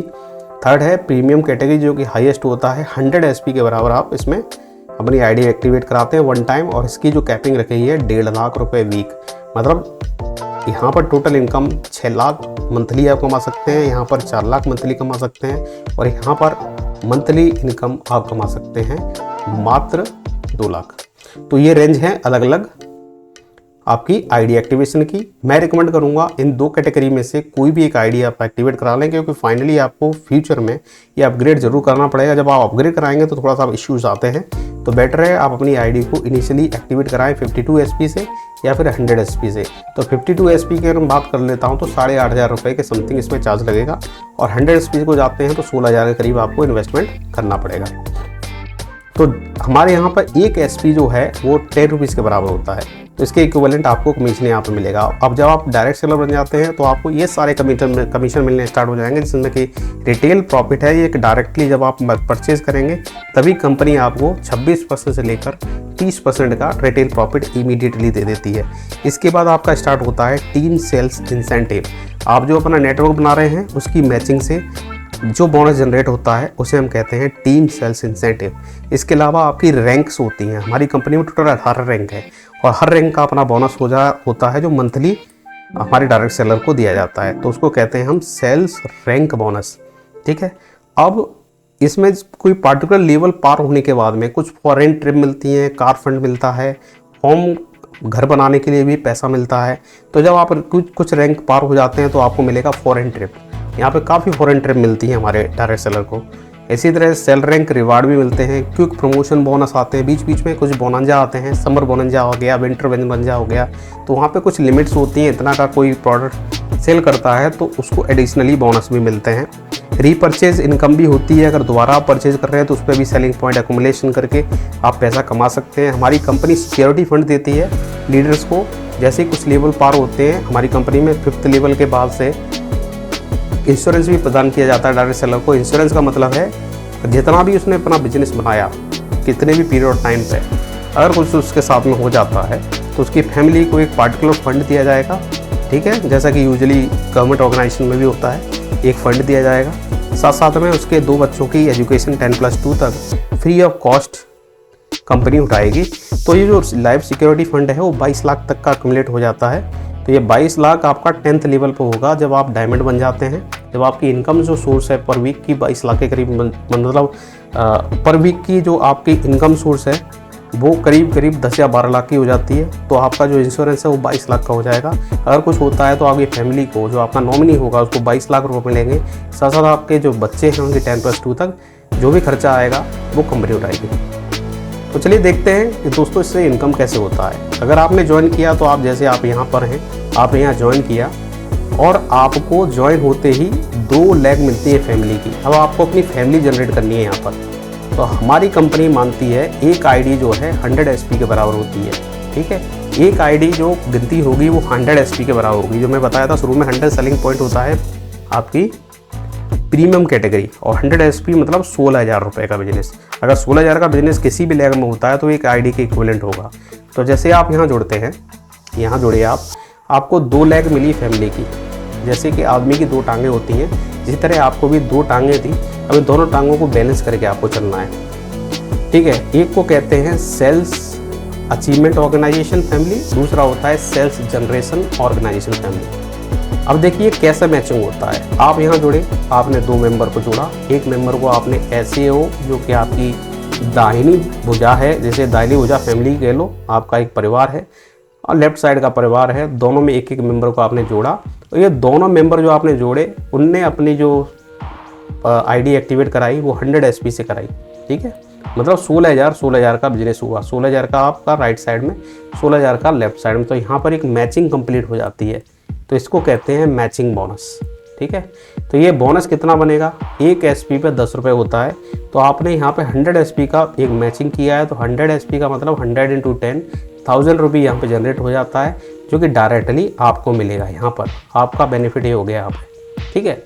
थर्ड है प्रीमियम कैटेगरी, जो कि हाईएस्ट होता है 100 SP के बराबर आप इसमें अपनी आईडी एक्टिवेट कराते हैं वन टाइम, और इसकी जो कैपिंग रखी है 1.5 लाख रुपए वीक। मतलब यहाँ पर टोटल इनकम 6 लाख मंथली आप कमा सकते हैं, यहाँ पर 4 लाख मंथली कमा सकते हैं, और यहाँ पर मंथली इनकम आप कमा सकते हैं मात्र 2 लाख। तो ये रेंज है अलग अलग आपकी आईडी एक्टिवेशन की। मैं रिकमेंड करूंगा इन 2 कैटेगरी में से कोई भी एक आईडी आप एक्टिवेट करा लें, क्योंकि फाइनली आपको फ्यूचर में ये अपग्रेड जरूर करना पड़ेगा। जब आप अपग्रेड कराएंगे तो थोड़ा सा इश्यूज आते हैं, तो बेटर है आप अपनी आईडी को इनिशियली एक्टिवेट कराएं 52 SP से या फिर 100 SP से। तो 52 SP की अगर मैं बात कर लेता हूँ तो 8,500 रुपये के समथिंग इसमें चार्ज लगेगा, और 100 SP को जाते हैं तो 16,000 के करीब आपको इन्वेस्टमेंट करना पड़ेगा। तो हमारे यहाँ पर एक SP जो है वो 10 रुपीज़ के बराबर होता है, तो इसके इक्विवेलेंट आपको कमीशन यहाँ पर मिलेगा। अब जब आप डायरेक्ट सेलर बन जाते हैं तो आपको ये सारे कमीशन मिलने स्टार्ट हो जाएंगे, जिसमें कि रिटेल प्रॉफिट है ये डायरेक्टली जब आप परचेज करेंगे तभी कंपनी आपको 26% से लेकर 30% का रिटेल प्रॉफिट इमीडिएटली दे देती है। इसके बाद आपका स्टार्ट होता है टीम सेल्स इंसेंटिव। आप जो अपना नेटवर्क बना रहे हैं उसकी मैचिंग से जो बोनस जनरेट होता है उसे हम कहते हैं टीम सेल्स इंसेंटिव। इसके अलावा आपकी रैंक्स होती हैं, हमारी कंपनी में टोटल 18 रैंक है, और हर रैंक का अपना बोनस होता है जो मंथली हमारे डायरेक्ट सेलर को दिया जाता है, तो उसको कहते हैं हम सेल्स रैंक बोनस, ठीक है। अब इसमें कोई पार्टिकुलर लेवल पार होने के बाद में कुछ फॉरेन ट्रिप मिलती हैं, कार फंड मिलता है, होम घर बनाने के लिए भी पैसा मिलता है। तो जब आप कुछ रैंक पार हो जाते हैं तो आपको मिलेगा फॉरेन ट्रिप। यहाँ पे काफ़ी फॉरेन ट्रिप मिलती है हमारे डायरेक्ट सेलर को। इसी तरह सेल रैंक रिवार्ड भी मिलते हैं, क्विक प्रमोशन बोनस आते हैं, बीच बीच में कुछ बोनंजा आते हैं, समर बोनंजा हो गया, विंटर बोनंजा हो गया। तो वहाँ पे कुछ लिमिट्स होती हैं, इतना का कोई प्रोडक्ट सेल करता है तो उसको एडिशनली बोनस भी मिलते हैं। रीपरचेज इनकम भी होती है, अगर दोबारा आप परचेज कर रहे हैं तो उस पर भी सेलिंग पॉइंट एक्युमुलेशन करके आप पैसा कमा सकते हैं। हमारी कंपनी सिक्योरिटी फंड देती है लीडर्स को, जैसे ही कुछ लेवल पार होते हैं हमारी कंपनी में 5th लेवल के बाद से इंश्योरेंस भी प्रदान किया जाता है डायरेक्ट सेलर को। इंश्योरेंस का मतलब है जितना भी उसने अपना बिजनेस बनाया कितने भी पीरियड ऑफ टाइम पे अगर कुछ उसके साथ में हो जाता है तो उसकी फैमिली को एक पार्टिकुलर फंड दिया जाएगा, ठीक है, जैसा कि यूजुअली गवर्नमेंट ऑर्गेनाइजेशन में भी होता है, एक फ़ंड दिया जाएगा। साथ साथ में उसके 2 बच्चों की एजुकेशन 10+2 तक फ्री ऑफ कॉस्ट कंपनी उठाएगी। तो ये जो लाइफ सिक्योरिटी फंड है वो 22 लाख तक का एक्युमुलेट हो जाता है। तो ये 22 लाख आपका 10th लेवल पर होगा जब आप डायमंड बन जाते हैं, जब आपकी इनकम जो सोर्स है पर वीक की 22 लाख के करीब, मतलब पर वीक की जो आपकी इनकम सोर्स है वो करीब 10 या 12 लाख की हो जाती है। तो आपका जो इंश्योरेंस है वो 22 लाख का हो जाएगा। अगर कुछ होता है तो आपकी फैमिली को, जो आपका नॉमिनी होगा, उसको 22 लाख रुपए मिलेंगे। साथ साथ आपके जो बच्चे हैं उनके 10+2 तक जो भी खर्चा आएगा वो कंपनी उठाएगी। तो चलिए देखते हैं कि दोस्तों इससे इनकम कैसे होता है। अगर आपने ज्वाइन किया तो आप, जैसे आप यहाँ पर हैं, आपने यहाँ ज्वाइन किया और आपको ज्वाइन होते ही 2 लैख मिलती है फैमिली की। अब आपको अपनी फैमिली जनरेट करनी है यहाँ पर। तो हमारी कंपनी मानती है एक आईडी जो है 100 SP के बराबर होती है, ठीक है। एक आईडी जो गिनती होगी वो 100 SP के बराबर होगी। जो मैं बताया था शुरू में, 100 सेलिंग पॉइंट होता है आपकी प्रीमियम कैटेगरी, और 100 SP मतलब 16,000 रुपये का बिजनेस। अगर 16,000 का बिजनेस किसी भी लेवल में होता है तो एक आईडी के इक्विवेलेंट होगा। तो जैसे आप यहाँ जुड़ते हैं, यहाँ जुड़े आपको 2 लाख मिली फैमिली की। जैसे कि आदमी की 2 टांगें होती हैं, इसी तरह आपको भी 2 टांगें थी। अब दोनों टांगों को बैलेंस करके आपको चलना है, ठीक है। एक को कहते हैं सेल्स अचीवमेंट ऑर्गेनाइजेशन फैमिली, दूसरा होता है सेल्स जनरेशन ऑर्गेनाइजेशन फैमिली। अब देखिए कैसा मैचिंग होता है। आप यहाँ जुड़े, आपने 2 मेंबर को जोड़ा। एक मेंबर को आपने SAO, जो कि आपकी दाहिनी भुजा है, जैसे दाहिनी भुजा फैमिली कह लो, आपका एक परिवार है, और लेफ्ट साइड का परिवार है, दोनों में एक मेंबर को आपने जोड़ा। तो ये दोनों मेंबर जो आपने जोड़े, उनने अपनी जो आईडी एक्टिवेट कराई वो 100 SP से कराई, ठीक है। मतलब 16,000 का बिजनेस हुआ। 16,000 का आपका राइट साइड में, 16,000 का लेफ्ट साइड में। तो यहाँ पर एक मैचिंग कंप्लीट हो जाती है। तो इसको कहते हैं मैचिंग बोनस, ठीक है। तो ये बोनस कितना बनेगा? 1 SP पे 10 रुपये होता है। तो आपने यहाँ पे 100 SP का एक मैचिंग किया है, तो 100 SP का मतलब 100 × 10 1000 रुपये यहाँ पे जनरेट हो जाता है, जो कि डायरेक्टली आपको मिलेगा। यहाँ पर आपका बेनिफिट ये हो गया यहाँ पे, ठीक है।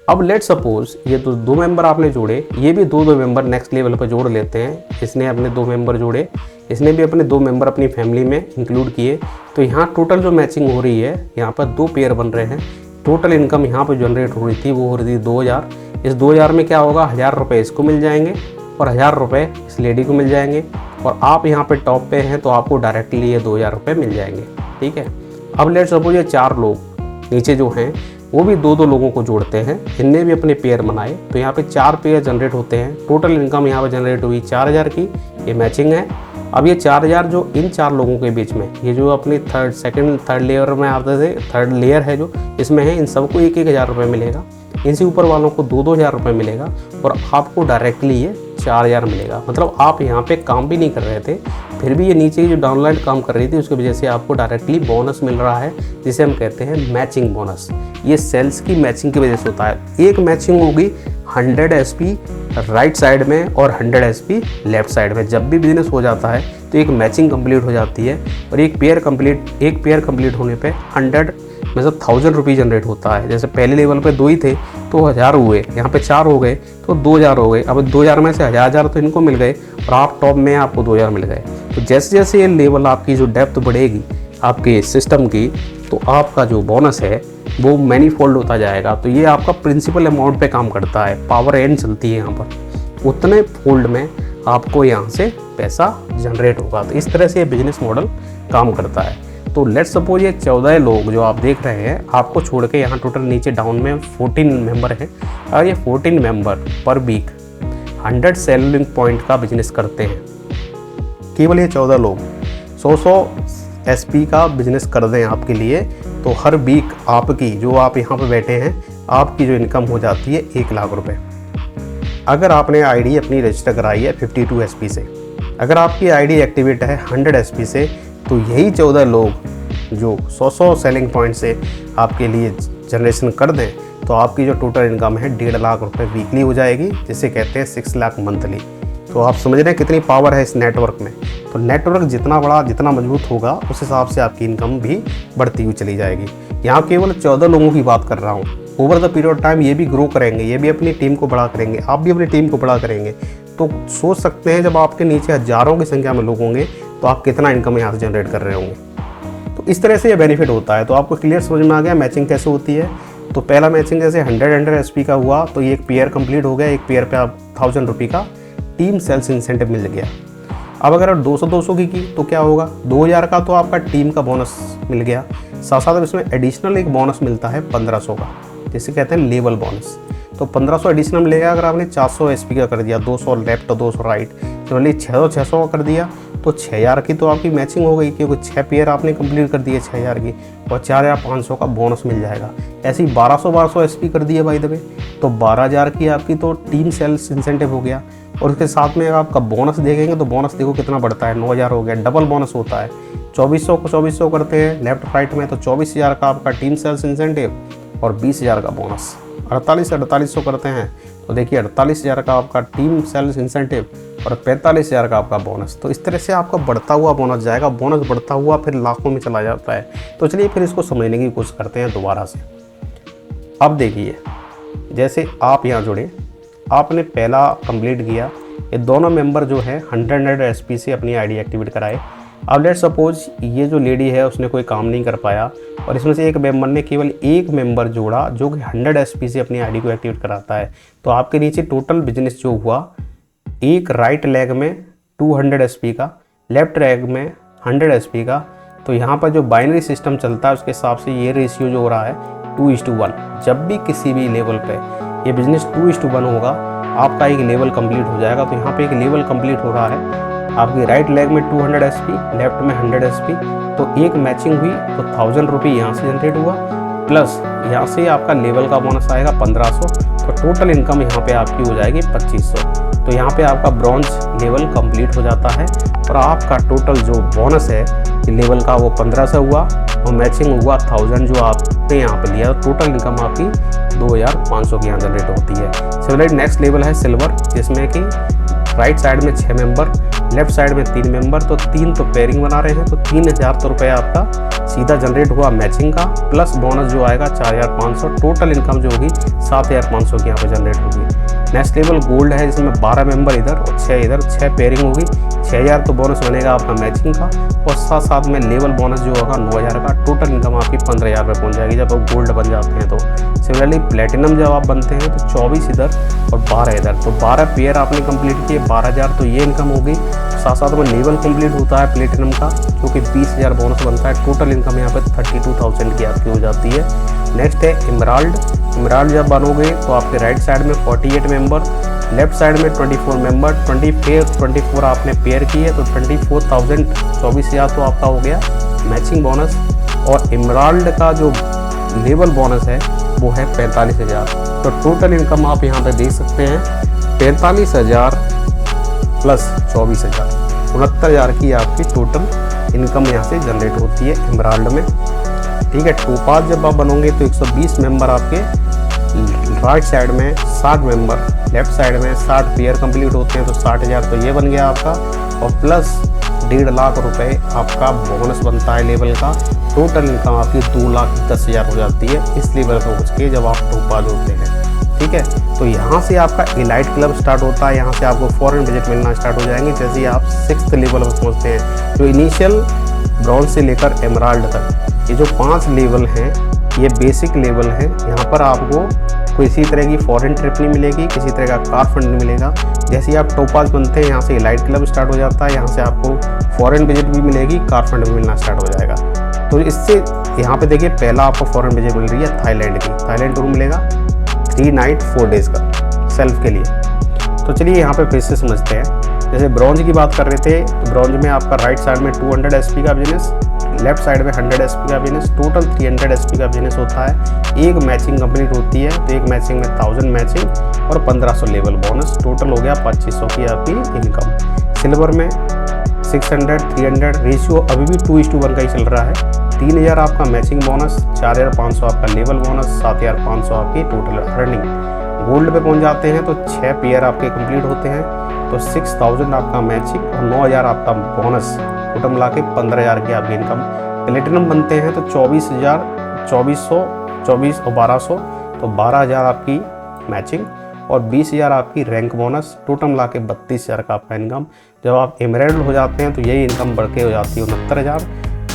अब लेट सपोज ये तो 2 मेंबर आपने जोड़े, ये भी 2 मेंबर नेक्स्ट लेवल पर जोड़ लेते हैं। इसने अपने 2 मेंबर जोड़े, इसने भी अपने 2 मेंबर अपनी फैमिली में इंक्लूड किए। तो यहाँ टोटल जो मैचिंग हो रही है, यहाँ पर 2 पेयर बन रहे हैं। टोटल इनकम यहाँ पर जनरेट हो रही थी वो हो रही थी 2,000। इस 2,000 में क्या होगा, 1,000 रुपये इसको मिल जाएंगे और 1,000 रुपये इस लेडी को मिल जाएंगे। और आप यहाँ पे टॉप पे हैं तो आपको डायरेक्टली ये 2,000 रुपये मिल जाएंगे, ठीक है। अब लेट सपोज ये 4 लोग नीचे जो हैं वो भी 2-2 लोगों को जोड़ते हैं, इनने भी अपने पेयर बनाए। तो यहाँ पे 4 पेयर जनरेट होते हैं। टोटल इनकम यहाँ पे जनरेट हुई 4,000 की, ये मैचिंग है। अब ये 4,000 जो इन 4 लोगों के बीच में, ये जो अपनी थर्ड लेयर में आते थे, थर्ड लेयर है जो इसमें है, इन सबको 1,000 रुपये मिलेगा। इनसे ऊपर वालों को 2,000 रुपये मिलेगा और आपको डायरेक्टली ये 4,000 मिलेगा। मतलब आप यहाँ पे काम भी नहीं कर रहे थे, फिर भी ये नीचे की जो डाउनलाइन काम कर रही थी उसकी वजह से आपको डायरेक्टली बोनस मिल रहा है, जिसे हम कहते हैं मैचिंग बोनस। ये सेल्स की मैचिंग की वजह से होता है। एक मैचिंग होगी 100 SP राइट साइड में और 100 SP लेफ्ट साइड में। जब भी बिजनेस हो जाता है तो एक मैचिंग कंप्लीट हो जाती है और एक पेयर कंप्लीट होने पे 100 मतलब 1,000 रुपये जनरेट होता है। जैसे पहले लेवल पे 2 ही थे तो 1,000 हुए, यहाँ पे 4 हो गए तो 2,000 हो गए। अब 2,000 में से 1,000 तो इनको मिल गए और आप टॉप में आपको 2,000 मिल गए। तो जैसे जैसे ये लेवल आपकी जो डेप्थ बढ़ेगी आपके सिस्टम की, तो आपका जो बोनस है वो मैनीफोल्ड होता जाएगा। तो ये आपका प्रिंसिपल अमाउंट पे काम करता है, पावर एंड चलती है यहाँ पर, उतने फोल्ड में आपको यहाँ से पैसा जनरेट होगा। तो इस तरह से ये बिजनेस मॉडल काम करता है। तो लेट्स सपोज ये 14 लोग जो आप देख रहे हैं, आपको छोड़ के यहाँ टोटल नीचे डाउन में 14 मेंबर हैं और ये 14 member per week 100 selling point का बिजनेस करते हैं। केवल ये 14 लोग 100 SP का बिजनेस कर दें आपके लिए, तो हर वीक आपकी जो आप यहाँ पे बैठे हैं, आपकी जो इनकम हो जाती है 1 लाख रुपए। अगर आपने आईडी अपनी रजिस्टर कराई है 52 SP से, अगर आपकी आईडी एक्टिवेट है 100 SP से, तो यही 14 लोग जो 100 सेलिंग पॉइंट से आपके लिए जनरेशन कर दें, तो आपकी जो टोटल इनकम है 1.5 लाख रुपए वीकली हो जाएगी, जिसे कहते हैं 6 लाख मंथली। तो आप समझ रहे हैं कितनी पावर है इस नेटवर्क में। तो नेटवर्क जितना बड़ा, जितना मजबूत होगा, उस हिसाब से आपकी इनकम भी बढ़ती हुई चली जाएगी। यहाँ केवल 14 लोगों की बात कर रहा हूँ। Over the period of time ये भी ग्रो करेंगे, ये भी अपनी टीम को बड़ा करेंगे, आप भी अपनी टीम को बड़ा करेंगे। तो सोच सकते हैं जब आपके नीचे हज़ारों की संख्या में लोग होंगे तो आप कितना इनकम यहाँ से जनरेट कर रहे होंगे। तो इस तरह से ये बेनिफिट होता है। तो आपको क्लियर समझ में आ गया मैचिंग कैसे होती है। तो पहला मैचिंग जैसे 100 SP का हुआ तो ये एक पेयर कंप्लीट हो गया, एक पेयर पे आप 1000 रुपये का टीम सेल्स इंसेंटिव मिल गया। अब अगर 200-200 की तो क्या होगा, 2000 का तो आपका टीम का बोनस मिल गया, साथ साथ इसमें एडिशनल एक बोनस मिलता है 1500 का, जिसे कहते हैं लेवल बोनस। तो 1500 एडिशनल मिलेगा अगर आपने 400 SP का कर दिया, 200 लेफ्ट और 200 राइट, सिमिलरली 600 का कर दिया तो 6000 की तो आपकी मैचिंग हो गई, क्योंकि 6 पेयर आपने कंप्लीट कर दिए 6000 की, और 4500 का बोनस मिल जाएगा। ऐसे ही 1200 SP कर दिए बाय द वे, तो 12000 की आपकी तो टीम सेल्स इंसेंटिव हो गया। और उसके साथ में आपका बोनस देखेंगे तो बोनस देखो कितना बढ़ता है, 9000 हो गया, डबल बोनस होता है। 2400 को 2400 करते हैं लेफ्ट राइट में तो 24000 का आपका टीम सेल्स इंसेंटिव और 20000 का बोनस। 4800 करते हैं तो देखिए 48000 का आपका टीम सेल्स इंसेंटिव और 45000 का आपका बोनस। तो इस तरह से आपका बढ़ता हुआ बोनस जाएगा, बोनस बढ़ता हुआ फिर लाखों में चला जाता है। तो चलिए फिर इसको समझने की कोशिश करते हैं दोबारा से। अब देखिए जैसे आप यहाँ जुड़े, आपने पहला कंप्लीट किया, ये दोनों मेंबर जो है 100 SP से अपनी आईडी एक्टिवेट कराए। अब लेट सपोज ये जो लेडी है उसने कोई काम नहीं कर पाया और इसमें से एक मेंबर ने केवल एक मेंबर जोड़ा जो कि 100 SP से अपनी आईडी को एक्टिवेट कराता है। तो आपके नीचे टोटल बिजनेस जो हुआ, एक राइट लेग में 200 SP का, लेफ्ट लेग में 100 SP का। तो यहाँ पर जो बाइनरी सिस्टम चलता है उसके हिसाब से ये रेशियो जो हो रहा है 2:1। जब भी किसी भी लेवल पे ये बिजनेस 2:1 होगा, आपका एक लेवल कंप्लीट हो जाएगा। तो यहाँ पे एक लेवल कंप्लीट हो रहा है, आपकी राइट लेग में 200 SP, लेफ्ट में 100 SP, तो एक मैचिंग हुई तो 1000 रुपये यहाँ से जनरेट हुआ, प्लस यहाँ से आपका लेवल का बोनस आएगा 1500, तो टोटल इनकम यहाँ पे आपकी हो जाएगी 2500। तो यहाँ पे आपका ब्रॉन्ज लेवल कंप्लीट हो जाता है और आपका टोटल जो बोनस है लेवल का वो 1500 हुआ और मैचिंग हुआ 1000 जो आपने यहाँ पे लिया, टोटल इनकम आपकी 2500 की यहाँ जनरेट होती है। सिमिलरली नेक्स्ट लेवल है सिल्वर, जिसमें कि राइट साइड में 6 मेंबर, लेफ्ट साइड में 3 मेंबर, तो 3 तो पेयरिंग बना रहे हैं, तो 3000 रुपये आपका सीधा जनरेट हुआ मैचिंग का, प्लस बोनस जो आएगा 4500, टोटल इनकम जो होगी 7500 की यहाँ पे जनरेट होगी। नेक्स्ट लेवल गोल्ड है, जिसमें 12 मेंबर इधर और 6 इधर, 6 पेयरिंग होगी, 6000 तो बोनस बनेगा आपका मैचिंग का, और साथ साथ में लेवल बोनस जो होगा 9000 का, टोटल इनकम आपकी 15000 रुपये पहुँच जाएगी जब आप गोल्ड बन जाते हैं। तो सिमिलरली प्लेटिनम जब आप बनते हैं तो 24 इधर और 12 इधर, तो 12 पेयर आपने कंप्लीट किए, 12000 तो ये इनकम होगी। साथ साथ में लेवल कंप्लीट होता है प्लेटिनम का, जो कि 20000 बोनस बनता है, टोटल इनकम यहाँ पे 32000 की आपकी हो जाती है। नेक्स्ट है इमराल्ड। इमराल्ड जब बनोगे तो आपके राइट साइड में 48 मेंबर, लेफ्ट साइड में 24 मेंबर, 24 आपने पेयर की है तो 24000, 24000 तो आपका हो गया मैचिंग बोनस। और इमराल्ड का जो लेवल बोनस है वो है 45000। तो टोटल इनकम आप यहाँ पे देख सकते हैं 45000 प्लस 24000, 69000 की आपकी टोटल इनकम यहाँ से जनरेट होती है इमराल्ड में। ठीक है, टोपाज जब आप बनोगे तो 120 मेंबर आपके राइट साइड में, 60 मेंबर लेफ्ट साइड में, 60 पेयर कंप्लीट होते हैं तो 60000 तो ये बन गया आपका, और प्लस 1.5 लाख रुपए आपका बोनस बनता है लेवल का। टोटल इनकम आपकी 2,10,000 हो जाती है इस लेवल पर पहुँच के जब आप टोपाज होते हैं। ठीक है, तो यहाँ से आपका एलाइट क्लब स्टार्ट होता है, यहाँ से आपको फॉरेन विजिट मिलना स्टार्ट हो जाएंगे जैसे ही आप 6th लेवल पर पहुँचते हैं। जो इनिशियल ब्रॉन्ज से लेकर एमराल्ड तक ये जो 5 लेवल हैं ये बेसिक लेवल है। यहाँ पर आपको किसी तरह की फॉरेन ट्रिप नहीं मिलेगी, किसी तरह का कार फंड नहीं मिलेगा। जैसे ही आप टोपाज बनते हैं यहाँ से एलाइट क्लब स्टार्ट हो जाता है, यहाँ से आपको फॉरेन विजिट भी मिलेगी, कार फंड भी मिलना स्टार्ट हो जाएगा। तो इससे यहाँ पे देखिए पहला आपको फॉरेन विजिट मिल रही है थाईलैंड की, थाईलैंड टूर मिलेगा 3 नाइट 4 डेज़ का सेल्फ के लिए। तो चलिए यहाँ पे फिर से समझते हैं। जैसे ब्रॉन्ज की बात कर रहे थे तो ब्रॉन्ज में आपका राइट साइड में 200 SP का बिजनेस, लेफ्ट साइड में 100 SP का बिजनेस, टोटल 300 SP का बिजनेस होता है। एक मैचिंग कंप्लीट होती है तो एक मैचिंग में 1000 मैचिंग और 1500 लेवल बोनस, टोटल हो गया 2500 की आपकी इनकम। सिल्वर में 600 300 रेशियो अभी भी 2:1 का ही चल रहा है। 3000 आपका मैचिंग बोनस, 4500 आपका लेवल बोनस, 7500 आपकी टोटल अर्निंग। गोल्ड पे पहुंच जाते हैं तो 6 पेयर आपके कंप्लीट होते हैं तो 6000 आपका मैचिंग और 9000 आपका बोनस, टोटल मिला के 15000 की आपकी इनकम। प्लेटिनम बनते हैं तो 24000, 2400, 24 और 1200 तो 12000 आपकी मैचिंग और 20000 आपकी रैंक बोनस, टोटल मिला के 32000 का आपका इनकम। जब आप एमराल्ड हो जाते हैं तो यही इनकम बढ़ के हो जाती है 69,000,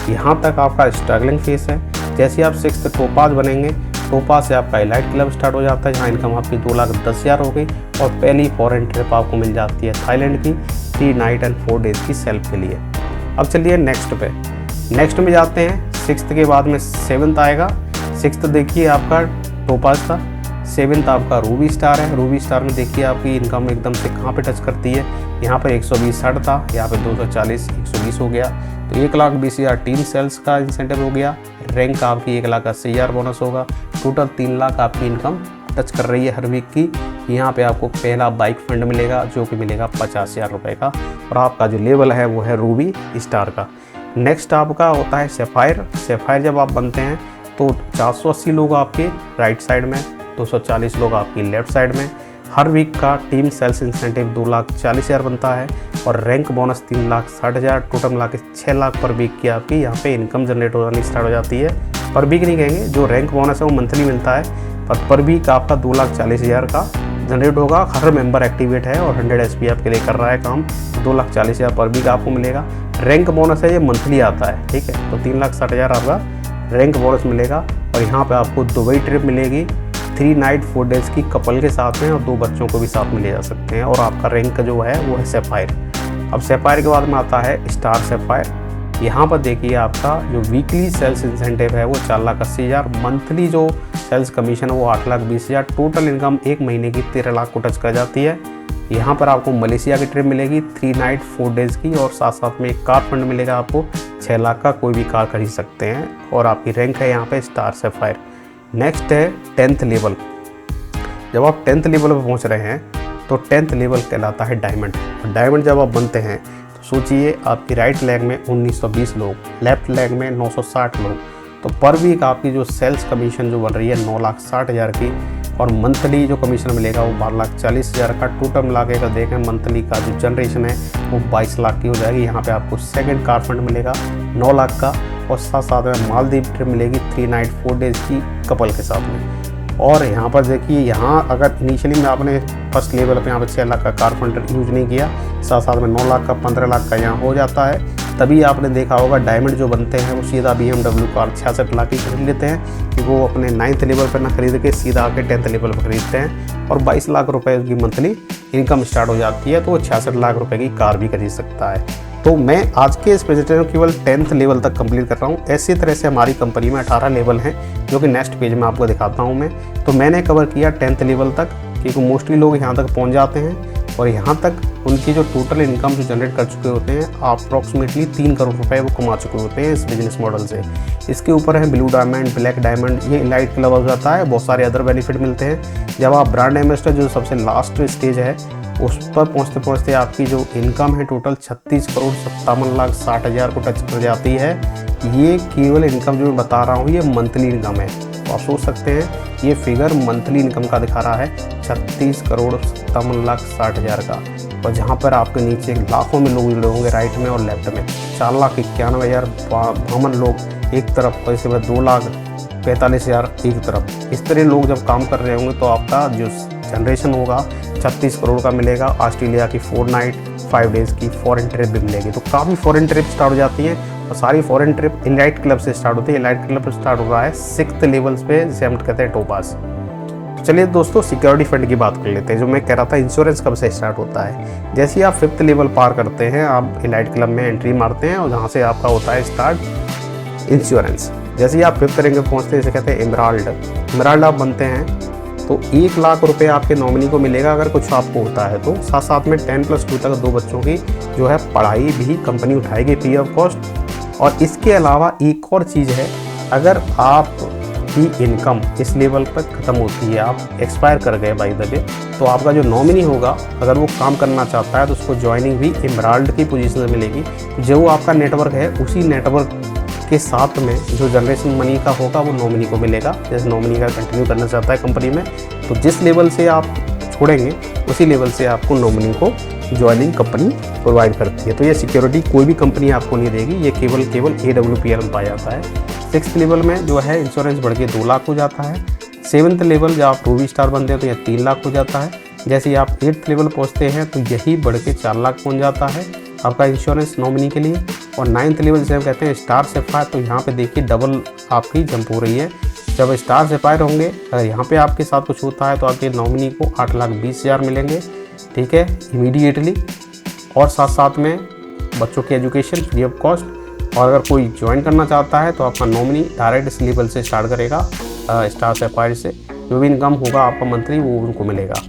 यहाँ तक आपका स्ट्रगलिंग फेस है। जैसे ही आप 6th टोपाज बनेंगे, टोपाज से आपका एलाइट क्लब स्टार्ट हो जाता है, जहाँ इनकम आपकी 2,10,000 हो गई और पहली फॉरेन ट्रिप आपको मिल जाती है थाईलैंड की 3 नाइट एंड 4 डेज की सेल्फ के लिए। अब चलिए नेक्स्ट पे, नेक्स्ट में जाते हैं। 6th के बाद में 7th आएगा। 6th देखिए आपका टोपाज था, 7th आपका रूबी स्टार है। रूबी स्टार में देखिए आपकी इनकम एकदम से कहाँ पे टच करती है, यहाँ पर 120 था, यहाँ पे 240 120 हो गया, तो 1,20,000 टीम सेल्स का इंसेंटिव हो गया। रैंक आपकी 1,80,000 बोनस होगा। टोटल 3 लाख आपकी इनकम टच कर रही है हर वीक की। यहाँ पे आपको पहला बाइक फंड मिलेगा जो कि मिलेगा 50,000 रुपये का, और आपका जो लेवल है वो है रूबी स्टार का। नेक्स्ट आपका होता है सैफायर। सैफायर जब आप बनते हैं तो 480 लोग आपके राइट साइड में, 240 लोग आपकी लेफ्ट साइड में। हर वीक का टीम सेल्स इंसेंटिव 2,40,000 बनता है और रैंक बोनस 3,60,000, टोटल मिला के 6 लाख पर वीक की आपकी यहाँ पे इनकम जनरेट होनी स्टार्ट हो जाती है। पर वीक नहीं कहेंगे, जो रैंक बोनस है वो मंथली मिलता है, पर वीक आपका 2,40,000 का जनरेट होगा। हर मेंबर एक्टिवेट है और 100 SPF के लिए कर रहा है काम, 2,40,000 पर वीक आपको मिलेगा। रैंक बोनस है ये मंथली आता है, ठीक है, तो 3,60,000 आपका रैंक बोनस मिलेगा। और यहाँ पे आपको दुबई ट्रिप मिलेगी 3 नाइट 4 डेज़ की कपल के साथ में, और 2 बच्चों को भी साथ में ले जा सकते हैं। और आपका रैंक जो है वो है सैफायर। अब सैफायर के बाद में आता है स्टार सैफायर। यहाँ पर देखिए आपका जो वीकली सेल्स इंसेंटिव है वो 4,80,000, मंथली जो सेल्स कमीशन है वो 8,20,000, टोटल इनकम 1 महीने की 13 लाख को टच कर जाती है। यहाँ पर आपको मलेशिया की ट्रिप मिलेगी 3 नाइट 4 डेज़ की, और साथ साथ में एक कार फंड मिलेगा आपको 6 लाख का, कोई भी कार खरीद सकते हैं। और आपकी रैंक है यहाँ पे स्टार सैफायर। नेक्स्ट है 10th लेवल। जब आप 10th लेवल पर पहुँच रहे हैं तो 10th लेवल कहलाता है डायमंड। और डायमंड जब आप बनते हैं तो सोचिए आपकी राइट लेग में 1920 लोग, लेफ्ट लेग में 960 लोग, तो पर वीक आपकी जो सेल्स कमीशन जो बन रही है 9,60,000 की, और मंथली जो कमीशन मिलेगा वो 12,40,000 का। टोटल मिला के अगर देखें मंथली का जो जनरेशन है वो 22 लाख की हो जाएगी। यहाँ पे आपको सेकंड कार फंड मिलेगा 9 लाख का, और साथ साथ में मालदीव ट्रिप मिलेगी 3 नाइट 4 डेज़ की कपल के साथ में। और यहाँ पर देखिए, यहाँ अगर इनिशियली में आपने फर्स्ट लेवल पे यहाँ पर 6 लाख का कार फंड यूज नहीं किया, साथ साथ में 9 लाख का 15 लाख का यहाँ हो जाता है, तभी आपने देखा होगा डायमंड जो बनते हैं वो सीधा BMW कार 66 लाख की खरीद लेते हैं, कि वो अपने 9th लेवल पर ना खरीद के सीधा आके 10th लेवल पर खरीदते हैं, और 22 लाख रुपए की मंथली इनकम स्टार्ट हो जाती है, तो वो 66 लाख रुपए की कार भी खरीद सकता है। तो मैं आज के इस प्रेजेंटेशन में केवल 10th लेवल तक कंप्लीट कर रहा हूँ। ऐसी तरह से हमारी कंपनी में 18 लेवल हैं, जो कि नेक्स्ट पेज में आपको दिखाता हूँ मैं। तो मैंने कवर किया 10th लेवल तक, क्योंकि मोस्टली लोग यहाँ तक पहुँच जाते हैं, और यहाँ तक उनकी जो टोटल इनकम जो जनरेट कर चुके होते हैं अप्रॉक्सीमेटली 3 करोड़ रुपए वो कमा चुके होते हैं इस बिजनेस मॉडल से। इसके ऊपर है ब्लू डायमंड, ब्लैक डायमंड, ये इलाइट क्लब हो जाता है, बहुत सारे अदर बेनिफिट मिलते हैं। जब आप ब्रांड एम्बेसडर जो सबसे लास्ट स्टेज है उस पर पहुँचते पहुँचते आपकी जो इनकम है टोटल 36,57,60,000 को टच कर जाती है। ये केवल इनकम जो मैं बता रहा हूँ ये मंथली इनकम है, तो आप सोच सकते हैं ये फिगर मंथली इनकम का दिखा रहा है 36,57,60,000 का। और जहाँ पर आपके नीचे लाखों में लोग जुड़े होंगे राइट में और लेफ्ट में, 4,91,052 लोग एक तरफ, और इसी में 2,45,000 एक तरफ। इस तरह लोग जब काम कर रहे होंगे तो आपका जो जनरेशन होगा 36 करोड़ का मिलेगा। ऑस्ट्रेलिया की 4 नाइट 5 डेज़ की फॉरेन ट्रिप भी मिलेगी। तो काफ़ी फॉरेन ट्रिप स्टार्ट हो जाती हैं, और सारी फॉरेन ट्रिप इलाइट क्लब से स्टार्ट होती है। इलाइट क्लब स्टार्ट हो रहा है 6th लेवल्स पे, जिसे हम कहते हैं टोपास। चलिए दोस्तों, सिक्योरिटी फंड की बात कर लेते हैं। जो मैं कह रहा था इंश्योरेंस कब से स्टार्ट होता है, जैसे ही आप 5th लेवल पार करते हैं आप इलाइट क्लब में एंट्री मारते हैं, और जहाँ से आपका होता है स्टार्ट इंश्योरेंस। जैसे ही आप 5th रैंक पे पहुँचते हैं, इसे कहते हैं एमराल्ड। एमराल्ड आप बनते हैं तो 1 लाख रुपए आपके नॉमिनी को मिलेगा अगर कुछ आपको होता है तो। साथ साथ में 10+2 तक 2 बच्चों की जो है पढ़ाई भी कंपनी उठाएगी फ्री ऑफ कॉस्ट। और इसके अलावा एक और चीज़ है, अगर आप की इनकम इस लेवल पर ख़त्म होती है, आप एक्सपायर कर गए बाय द वे, तो आपका जो नॉमिनी होगा अगर वो काम करना चाहता है तो उसको ज्वाइनिंग भी एमराल्ड की पोजीशन से मिलेगी। जो आपका नेटवर्क है उसी नेटवर्क के साथ में जो जनरेशन मनी का होगा वो नॉमिनी को मिलेगा। जैसे नॉमिनी का कंटिन्यू करना चाहता है कंपनी में, तो जिस लेवल से आप छोड़ेंगे उसी लेवल से आपको नॉमिनी को ज्वाइनिंग कंपनी प्रोवाइड करती है। तो ये सिक्योरिटी कोई भी कंपनी आपको नहीं देगी, ये केवल AWPL में पाया जाता है। 6th लेवल में जो है इंश्योरेंस बढ़ के 2 लाख हो जाता है। 7th लेवल जब आप रूबी स्टार बनते हैं तो यह 3 लाख हो जाता है। जैसे ही आप 8th लेवल पहुँचते हैं तो यही बढ़ के 4 लाख पहुँच जाता है आपका इंश्योरेंस नॉमिनी के लिए। और 9th लेवल से हम कहते हैं स्टार सैफायर। तो यहाँ पे देखिए डबल आपकी जंप हो रही है। जब स्टार सैफायर होंगे, अगर यहाँ पे आपके साथ कुछ होता है तो आपके नॉमिनी को 8,20,000 मिलेंगे, ठीक है, इमीडिएटली। और साथ साथ में बच्चों की एजुकेशन फ्री ऑफ कॉस्ट। और अगर कोई ज्वाइन करना चाहता है तो आपका नॉमिनी डायरेक्ट इस लेवल से स्टार्ट करेगा स्टार सैफायर से। जो भी इनकम होगा आपका मंथली वो उनको मिलेगा।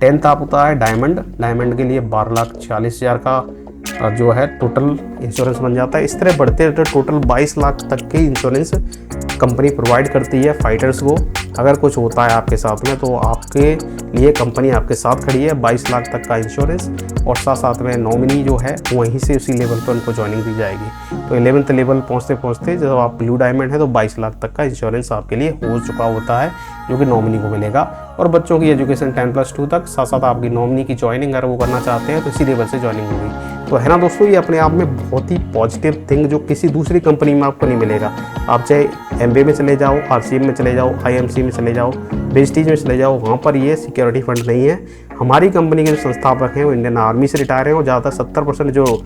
10th आप होता है डायमंड। डायमंड के लिए 12,40,000 का जो है टोटल इंश्योरेंस बन जाता है। इस तरह बढ़ते रहते टोटल 22 लाख तक के इंश्योरेंस कंपनी प्रोवाइड करती है फाइटर्स को। अगर कुछ होता है आपके साथ में तो आपके लिए कंपनी आपके साथ खड़ी है। 22 लाख तक का इंश्योरेंस और साथ साथ में नॉमिनी जो है वहीं से उसी लेवल पर उनको ज्वाइनिंग दी जाएगी। तो 11th लेवल पहुँचते पहुँचते जब आप ब्लू डायमंड है तो 22 लाख तक का इंश्योरेंस आपके लिए हो चुका होता है, जो कि नॉमिनी को मिलेगा। और बच्चों की एजुकेशन 10+2 तक। साथ साथ आपकी नॉमिनी की ज्वाइनिंग अगर वो करना चाहते हैं तो इसी लेवल से ज्वाइनिंग होगी। तो है ना दोस्तों, ये अपने आप में बहुत ही पॉजिटिव थिंग जो किसी दूसरी कंपनी में आपको नहीं मिलेगा। आप चाहे MBA में चले जाओ, RCM में चले जाओ, IMC में चले जाओ, वेस्टीज में चले जाओ, वहाँ पर ये सिक्योरिटी फंड नहीं है। हमारी कंपनी के जो संस्थापक हैं वो इंडियन आर्मी से रिटायर हैं और ज़्यादातर 70% जो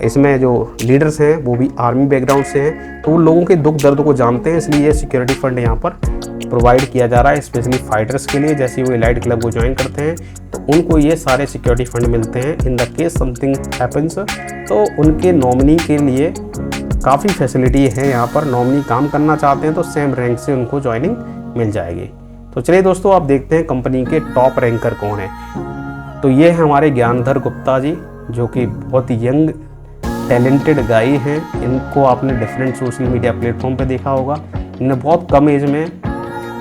इसमें जो लीडर्स हैं वो भी आर्मी बैकग्राउंड से हैं। तो उन लोगों के दुख दर्द को जानते हैं, इसलिए ये सिक्योरिटी फंड यहाँ पर प्रोवाइड किया जा रहा है स्पेशली फाइटर्स के लिए। जैसे वो एलाइट क्लब को ज्वाइन करते हैं तो उनको ये सारे सिक्योरिटी फंड मिलते हैं। In the case something happens तो उनके नॉमिनी के लिए काफ़ी फैसिलिटी है यहाँ पर। नॉमिनी काम करना चाहते हैं तो सेम रैंक से उनको ज्वाइनिंग मिल जाएगी। तो चलिए दोस्तों, आप देखते हैं कंपनी के टॉप रैंकर कौन है। तो ये है हमारे ज्ञानधर गुप्ता जी, जो कि बहुत यंग टैलेंटेड गाय हैं। इनको आपने डिफरेंट सोशल मीडिया प्लेटफॉर्म पे देखा होगा। इन्होंने बहुत कम एज में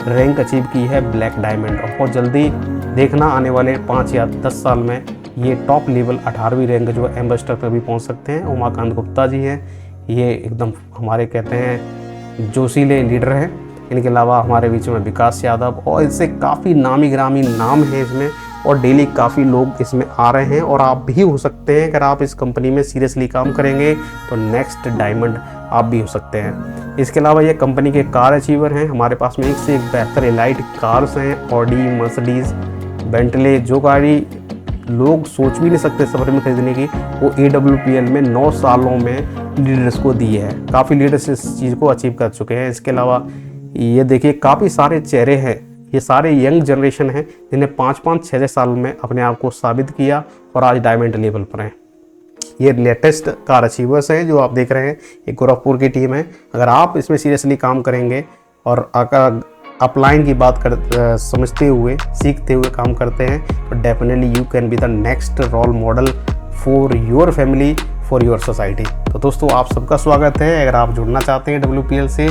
रैंक अचीव की है ब्लैक डायमंड, और बहुत जल्दी देखना आने वाले 5 या 10 साल में ये टॉप लेवल 18वीं रैंक जो एम्बेसडर तक भी पहुंच सकते हैं। उमाकांत गुप्ता जी हैं, ये एकदम हमारे कहते हैं जोशीले लीडर हैं। इनके अलावा हमारे बीच में विकास यादव, और इससे काफ़ी नामी ग्रामी नाम है इसमें, और डेली काफ़ी लोग इसमें आ रहे हैं। और आप भी हो सकते हैं, अगर आप इस कंपनी में सीरियसली काम करेंगे तो नेक्स्ट डायमंड आप भी हो सकते हैं। इसके अलावा ये कंपनी के कार अचीवर हैं। हमारे पास में एक से एक बेहतर एलाइट कार्स हैं, ऑडी, मर्सिडीज, बेंटले। जो गाड़ी लोग सोच भी नहीं सकते सफर में खरीदने की, वो AWPL में 9 सालों में लीडर्स को दी है। काफ़ी लीडर्स इस चीज़ को अचीव कर चुके हैं। इसके अलावा ये देखिए काफ़ी सारे चेहरे हैं, ये सारे यंग जनरेशन हैं जिन्हें 5-5, 6 साल में अपने आप को साबित किया और आज डायमंड लेवल पर हैं। ये लेटेस्ट कार अचीवर्स हैं जो आप देख रहे हैं। एक गोरखपुर की टीम है। अगर आप इसमें सीरियसली काम करेंगे और अगर अपलाइन की बात कर समझते हुए, सीखते हुए काम करते हैं तो definitely you can be the next role model for your family, for your society. तो दोस्तों, आप सबका स्वागत है। अगर आप जुड़ना चाहते हैं WPL से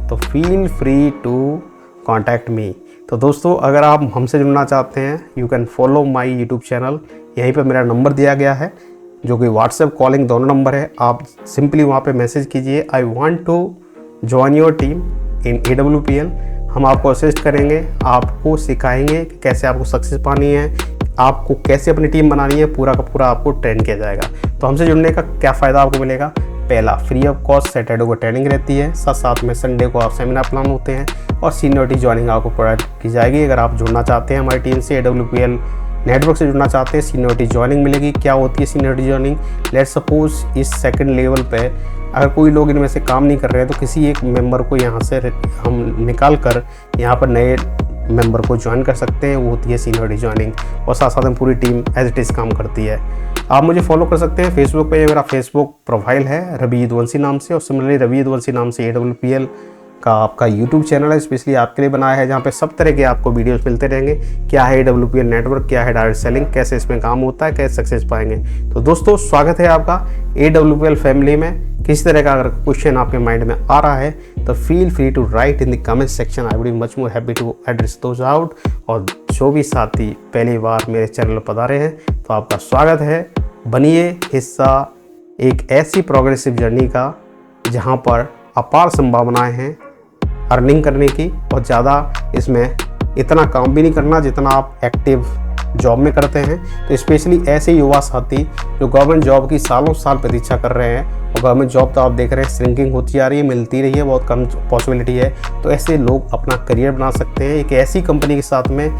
तो feel free to contact me. तो दोस्तों, अगर आप हमसे जुड़ना चाहते हैं you can follow my YouTube channel. यहीं पर मेरा नंबर दिया गया है, जो कि व्हाट्सएप, कॉलिंग दोनों नंबर है। आप सिंपली वहाँ पे मैसेज कीजिए, I want to join your team in AWPL। हम आपको असिस्ट करेंगे, आपको सिखाएंगे कि कैसे आपको सक्सेस पानी है, आपको कैसे अपनी टीम बनानी है, पूरा का पूरा आपको ट्रेन किया जाएगा। तो हमसे जुड़ने का क्या फ़ायदा आपको मिलेगा? पहला, फ्री ऑफ कॉस्ट सैटरडे को ट्रेनिंग रहती है, साथ साथ में संडे को आप सेमिनार प्लान होते हैं, और सीनियरिटी ज्वाइनिंग आपको प्रोवाइड की जाएगी। अगर आप जुड़ना चाहते हैं हमारी टीम से, AWPL नेटवर्क से जुड़ना चाहते हैं, सीनियरिटी ज्वाइनिंग मिलेगी। क्या होती है सीनियरिटी ज्वाइनिंग? लेट्स सपोज इस सेकंड लेवल पे अगर कोई लोग इनमें से काम नहीं कर रहे हैं तो किसी एक मेंबर को यहाँ से हम निकाल कर यहाँ पर नए मेंबर को ज्वाइन कर सकते हैं। वो होती है सीनियरिटी ज्वाइनिंग, और साथ साथ में पूरी टीम एज इट इज़ काम करती है। आप मुझे फॉलो कर सकते हैं फेसबुक पे, मेरा फेसबुक प्रोफाइल है रवि यदुवंशी नाम से, और सिमिलरली रवि यदुवंशी नाम से AWPL का आपका यूट्यूब चैनल है, स्पेशली आपके लिए बनाया है, जहाँ पे सब तरह के आपको वीडियोस मिलते रहेंगे। क्या है AWPL नेटवर्क, क्या है डायरेक्ट सेलिंग, कैसे इसमें काम होता है, कैसे सक्सेस पाएंगे। तो दोस्तों, स्वागत है आपका AWPL फैमिली में। किसी तरह का अगर क्वेश्चन आपके माइंड में आ रहा है तो feel free to write in the comment section. I would be much more happy to address those out. और जो भी साथी पहली बार मेरे चैनल पर पधारे हैं तो आपका स्वागत है। बनिए हिस्सा एक ऐसी प्रोग्रेसिव जर्नी का जहाँ पर अपार संभावनाएं हैं अर्निंग करने की, और ज़्यादा इसमें इतना काम भी नहीं करना जितना आप एक्टिव जॉब में करते हैं। तो स्पेशली ऐसे युवा साथी जो गवर्नमेंट जॉब की सालों साल प्रतीक्षा कर रहे हैं, और गवर्नमेंट जॉब तो आप देख रहे हैं श्रिंकिंग होती जा रही है, मिलती रही है, बहुत कम पॉसिबिलिटी है। तो ऐसे लोग अपना करियर बना सकते हैं एक ऐसी कंपनी के साथ में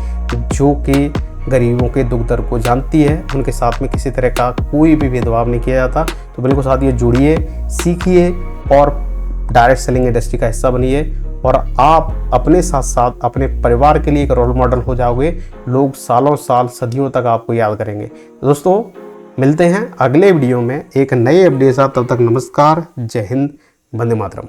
जो कि गरीबों के दुख दर्द को जानती है, उनके साथ में किसी तरह का कोई भी भेदभाव नहीं किया जाता। तो बिल्कुल साथियों जुड़िए, सीखिए और डायरेक्ट सेलिंग इंडस्ट्री का हिस्सा बनिए और आप अपने साथ साथ अपने परिवार के लिए एक रोल मॉडल हो जाओगे। लोग सालों साल सदियों तक आपको याद करेंगे। तो दोस्तों मिलते हैं अगले वीडियो में एक नए अपडेट के साथ। तब तक नमस्कार, जय हिंद, वंदे मातरम।